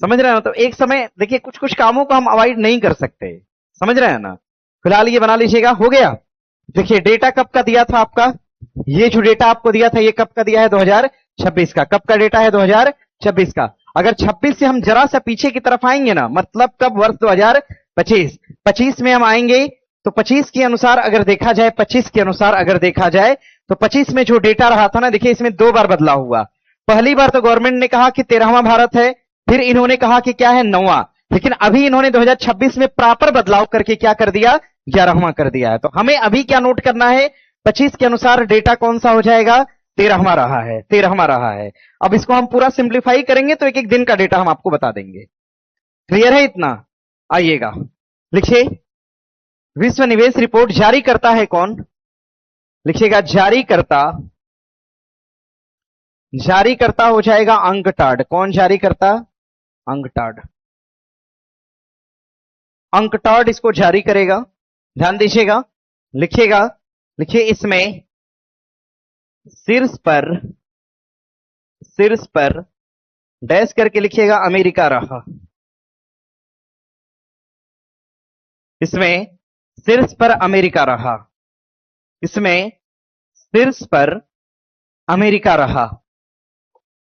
समझ रहे हो? तो एक समय देखिए, कुछ कुछ कामों को हम अवॉइड नहीं कर सकते, समझ रहे हैं ना। फिलहाल ये बना लीजिएगा, हो गया। देखिए, डेटा कब का दिया था आपका? ये जो डेटा आपको दिया था, ये कब का दिया है? 2026 का। कब का डेटा है? 2026 का। अगर 26 से हम जरा सा पीछे की तरफ आएंगे ना, मतलब कब? वर्ष 2025। 25 में हम आएंगे तो 25 के अनुसार अगर देखा जाए, 25 के अनुसार अगर देखा जाए तो 25 में जो डेटा रहा था ना, देखिए इसमें 2 बार बदलाव हुआ। पहली बार तो गवर्नमेंट ने कहा कि 13वां भारत है, फिर इन्होंने कहा कि क्या है? 9वां। लेकिन अभी इन्होंने 2026 में प्रॉपर बदलाव करके क्या कर दिया? 11वां कर दिया है। तो हमें अभी क्या नोट करना है? 25 के अनुसार डेटा कौन सा हो जाएगा? 13वां रहा है, 13वां रहा है। अब इसको हम पूरा सिंप्लीफाई करेंगे तो एक एक दिन का डेटा हम आपको बता देंगे। क्लियर है इतना? आइएगा, लिखिए। विश्व निवेश रिपोर्ट जारी करता है कौन? लिखिएगा, जारी करता। जारी करता हो जाएगा अंकटाड। कौन जारी करता? अंकटाड। अंकटाड इसको जारी करेगा, ध्यान दीजिएगा। लिखिएगा, लिखिए इसमें शीर्ष पर डैश करके लिखिएगा अमेरिका रहा। इसमें शीर्ष पर अमेरिका रहा। इसमें शीर्ष पर अमेरिका रहा।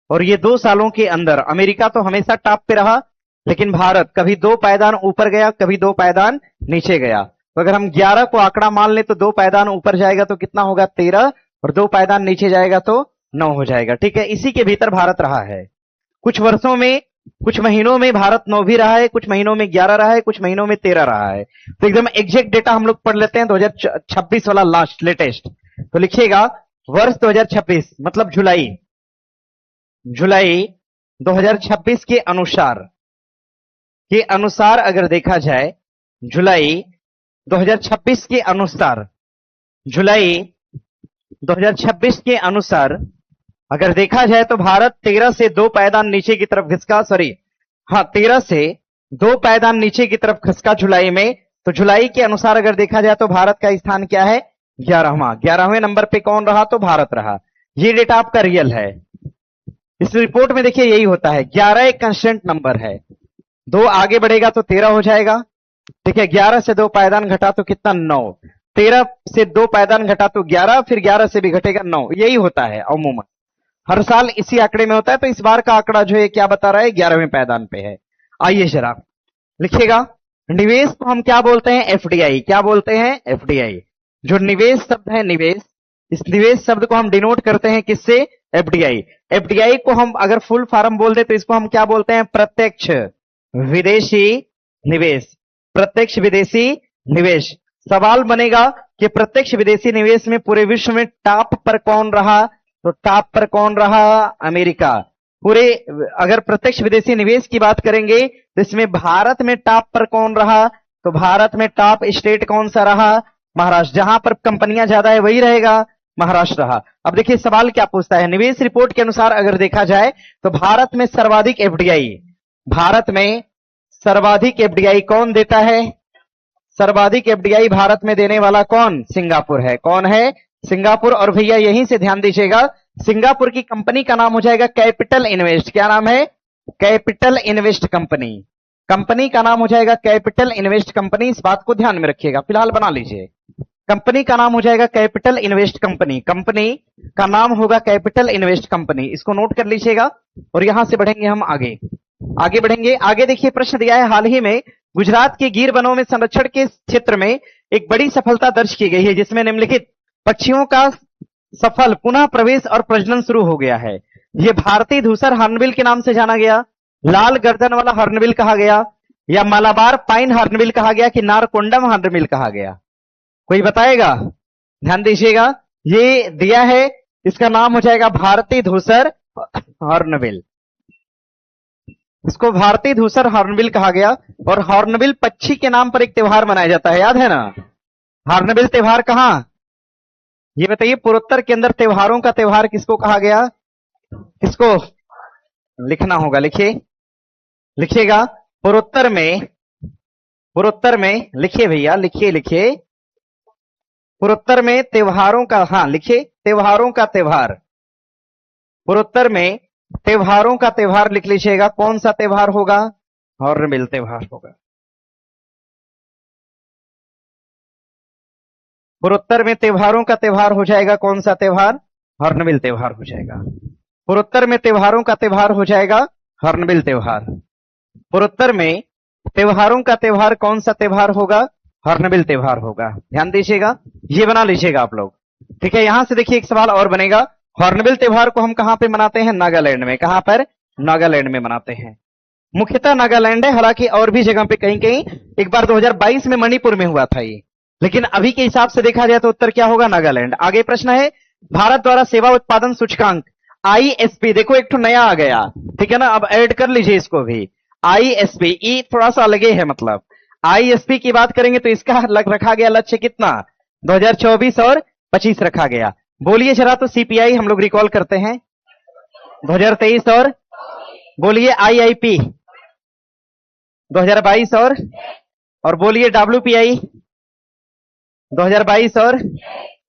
और ये 2 सालों के अंदर अमेरिका तो हमेशा टॉप पे रहा, लेकिन भारत कभी 2 पायदान ऊपर गया, कभी 2 पायदान नीचे गया। तो अगर हम 11 को आंकड़ा मान ले तो 2 पायदान ऊपर जाएगा तो कितना होगा? 13, और 2 पायदान नीचे जाएगा तो 9 हो जाएगा। ठीक है, इसी के भीतर भारत रहा है। कुछ वर्षों में, कुछ महीनों में भारत 9 भी रहा है, कुछ महीनों में 11 रहा है, कुछ महीनों में 13 रहा है। तो एकदम एग्जैक्ट डेटा हम लोग पढ़ लेते हैं, 2026 वाला लास्ट लेटेस्ट। तो लिखिएगा, वर्ष 2026 मतलब जुलाई 2026 के अनुसार अगर देखा जाए, जुलाई 2026 के अनुसार, जुलाई 2026 के अनुसार अगर देखा जाए तो भारत 13 से 2 पायदान नीचे की तरफ खिसका, 13 से 2 पायदान नीचे की तरफ खिसका जुलाई में। तो जुलाई के अनुसार अगर देखा जाए तो भारत का स्थान क्या है? 11वें नंबर पे कौन रहा? तो भारत रहा। ये डेटा आपका रियल है। इस रिपोर्ट में देखिए यही होता है, 11 एक कांस्टेंट नंबर है, 2 आगे बढ़ेगा तो 13 हो जाएगा। ठीक है, 11 से 2 पायदान घटा तो कितना? 9। 13 से 2 पायदान घटा तो 11, फिर 11 से भी घटेगा 9। यही होता है अमूमन, हर साल इसी आंकड़े में होता है। तो इस बार का आंकड़ा जो है क्या बता रहा है? 11वें पायदान पे है। आइए जरा लिखिएगा, निवेश को हम क्या बोलते हैं? एफडीआई। क्या बोलते हैं? एफडीआई। जो निवेश शब्द है, निवेश, इस निवेश शब्द को हम डिनोट करते हैं किससे? एफडीआई। एफडीआई को हम अगर फुल फॉर्म बोल दे तो इसको हम क्या बोलते हैं? प्रत्यक्ष विदेशी निवेश। प्रत्यक्ष विदेशी निवेश। सवाल बनेगा कि प्रत्यक्ष विदेशी निवेश में पूरे विश्व में टॉप पर कौन रहा? तो टॉप पर कौन रहा? अमेरिका। पूरे अगर प्रत्यक्ष विदेशी निवेश की बात करेंगे तो इसमें भारत में टॉप पर कौन रहा, तो भारत में टॉप स्टेट कौन सा रहा, महाराष्ट्र। जहां पर कंपनियां ज्यादा है वही रहेगा महाराष्ट्र रहा। अब देखिए सवाल क्या पूछता है, निवेश रिपोर्ट के अनुसार अगर देखा जाए तो भारत में सर्वाधिक एफडीआई, भारत में सर्वाधिक एफडीआई कौन देता है, सर्वाधिक एफडीआई भारत में देने वाला कौन, सिंगापुर है। कौन है, सिंगापुर। और भैया यहीं से ध्यान दीजिएगा, सिंगापुर की कंपनी का नाम हो जाएगा कैपिटल इन्वेस्ट। क्या नाम है, कैपिटल इन्वेस्ट कंपनी। कंपनी का नाम हो जाएगा कैपिटल इन्वेस्ट कंपनी, इस बात को ध्यान में रखिएगा, फिलहाल बना लीजिए। कंपनी का नाम हो जाएगा कैपिटल इन्वेस्ट कंपनी, कंपनी का नाम होगा कैपिटल इन्वेस्ट कंपनी, इसको नोट कर लीजिएगा। और यहां से बढ़ेंगे हम आगे, आगे बढ़ेंगे। आगे देखिए प्रश्न दिया है, हाल ही में गुजरात के गिर वनों में संरक्षण के क्षेत्र में एक बड़ी सफलता दर्ज की गई है, जिसमें निम्नलिखित पक्षियों का सफल पुनः प्रवेश और प्रजनन शुरू हो गया है। यह भारतीय धूसर हॉर्नबिल के नाम से जाना गया, लाल गर्दन वाला हॉर्नबिल कहा गया, या मालाबार पाइन हॉर्नबिल कहा गया, कि नारकोंडम हॉर्नबिल कहा गया, कोई बताएगा? ध्यान दीजिएगा, ये दिया है, इसका नाम हो जाएगा भारतीय धूसर हॉर्नबिल, इसको भारतीय धूसर हॉर्नबिल कहा गया। और हॉर्नबिल पक्षी के नाम पर एक त्योहार मनाया जाता है, याद है ना? हॉर्नबिल त्योहार कहां, ये बताइए, पूर्वोत्तर के अंदर त्योहारों का त्योहार किसको कहा गया, किसको लिखना होगा, लिखिए, लिखिएगा। पूर्वोत्तर में, पूर्वोत्तर में लिखिए भैया, लिखिए, लिखिए, पूर्वोत्तर में त्योहारों का, हाँ लिखिए, त्योहारों का त्योहार, पूर्वोत्तर में त्योहारों का त्योहार लिख लीजिएगा। कौन सा त्योहार होगा, हॉर्नबिल त्योहार होगा। पूर्वोत्तर में त्योहारों का त्योहार हो जाएगा, कौन सा त्योहार, हॉर्नबिल त्योहार हो जाएगा। पूर्वोत्तर में त्योहारों का त्योहार हो जाएगा हॉर्नबिल त्योहार। पूर्वोत्तर में त्योहारों का त्योहार कौन सा त्योहार होगा, हॉर्नबिल त्योहार होगा। ध्यान दीजिएगा, ये बना लीजिएगा आप लोग, ठीक है। यहां से देखिए एक सवाल और बनेगा, हॉर्नबिल त्योहार को हम कहां पे मनाते हैं, नागालैंड में। कहां पर, नागालैंड में मनाते हैं, मुख्यतः नागालैंड है, हालांकि और भी जगह पे कहीं कहीं। एक बार 2022 में मणिपुर में हुआ था ये, लेकिन अभी के हिसाब से देखा जाए तो उत्तर क्या होगा, नागालैंड। आगे प्रश्न है, भारत द्वारा सेवा उत्पादन सूचकांक आईएसपी, देखो एक तो नया आ गया, ठीक है ना, अब ऐड कर लीजिए इसको भी। आईएसपी, ई थोड़ा सा अलगे है, मतलब आईएसपी की बात करेंगे तो इसका रखा गया लक्ष्य कितना, 2024 और 25 रखा गया। बोलिए जरा तो, सीपीआई हम लोग रिकॉल करते हैं 2023 और, बोलिए आईआईपी 2022 और बोलिए डब्ल्यूपीआई 2022 और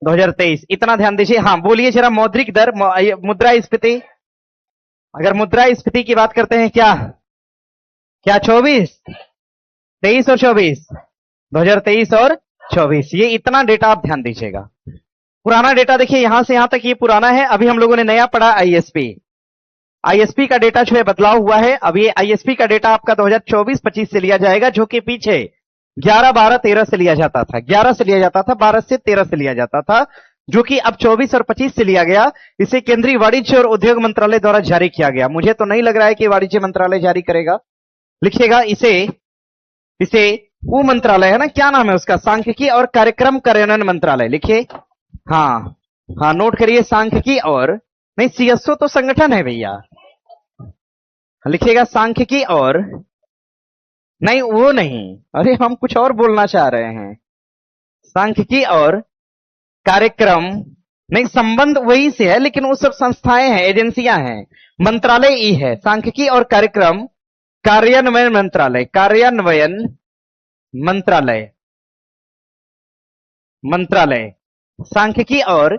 2023, इतना ध्यान दीजिए। हाँ बोलिए जरा, मौद्रिक दर, मुद्रास्फीति, अगर मुद्रास्फीति की बात करते हैं, क्या क्या 24, 23 और 24, 2023 और 24, ये इतना डेटा आप ध्यान दीजिएगा। पुराना डेटा देखिए, यहां से यहां तक ये पुराना है, अभी हम लोगों ने नया पढ़ा आईएसपी। आईएसपी का डेटा जो है बदलाव हुआ है, अब ये आईएसपी का डेटा आपका 2024-25 से लिया जाएगा, जो कि पीछे 11, 12, 13 से लिया जाता था, 11 से लिया जाता था, 12 से 13 से लिया जाता था, जो कि अब 24 और 25 से लिया गया। इसे केंद्रीय वाणिज्य और उद्योग मंत्रालय द्वारा जारी किया गया। मुझे तो नहीं लग रहा है कि वाणिज्य मंत्रालय जारी करेगा, लिखिएगा इसे वो मंत्रालय है ना, क्या नाम है उसका, सांख्यिकी और कार्यक्रम कार्यान्वयन मंत्रालय, लिखिए। हाँ हाँ नोट करिए, सांख्यिकी और, नहीं सीएसओ तो संगठन है भैया, लिखिएगा सांख्यिकी और, नहीं वो नहीं, अरे हम कुछ और बोलना चाह रहे हैं, सांख्यिकी और कार्यक्रम, नहीं संबंध वही से है, लेकिन वो सब संस्थाएं हैं, एजेंसियां हैं, मंत्रालय ई है, सांख्यिकी और कार्यक्रम कार्यान्वयन मंत्रालय, कार्यान्वयन मंत्रालय, मंत्रालय, सांख्यिकी और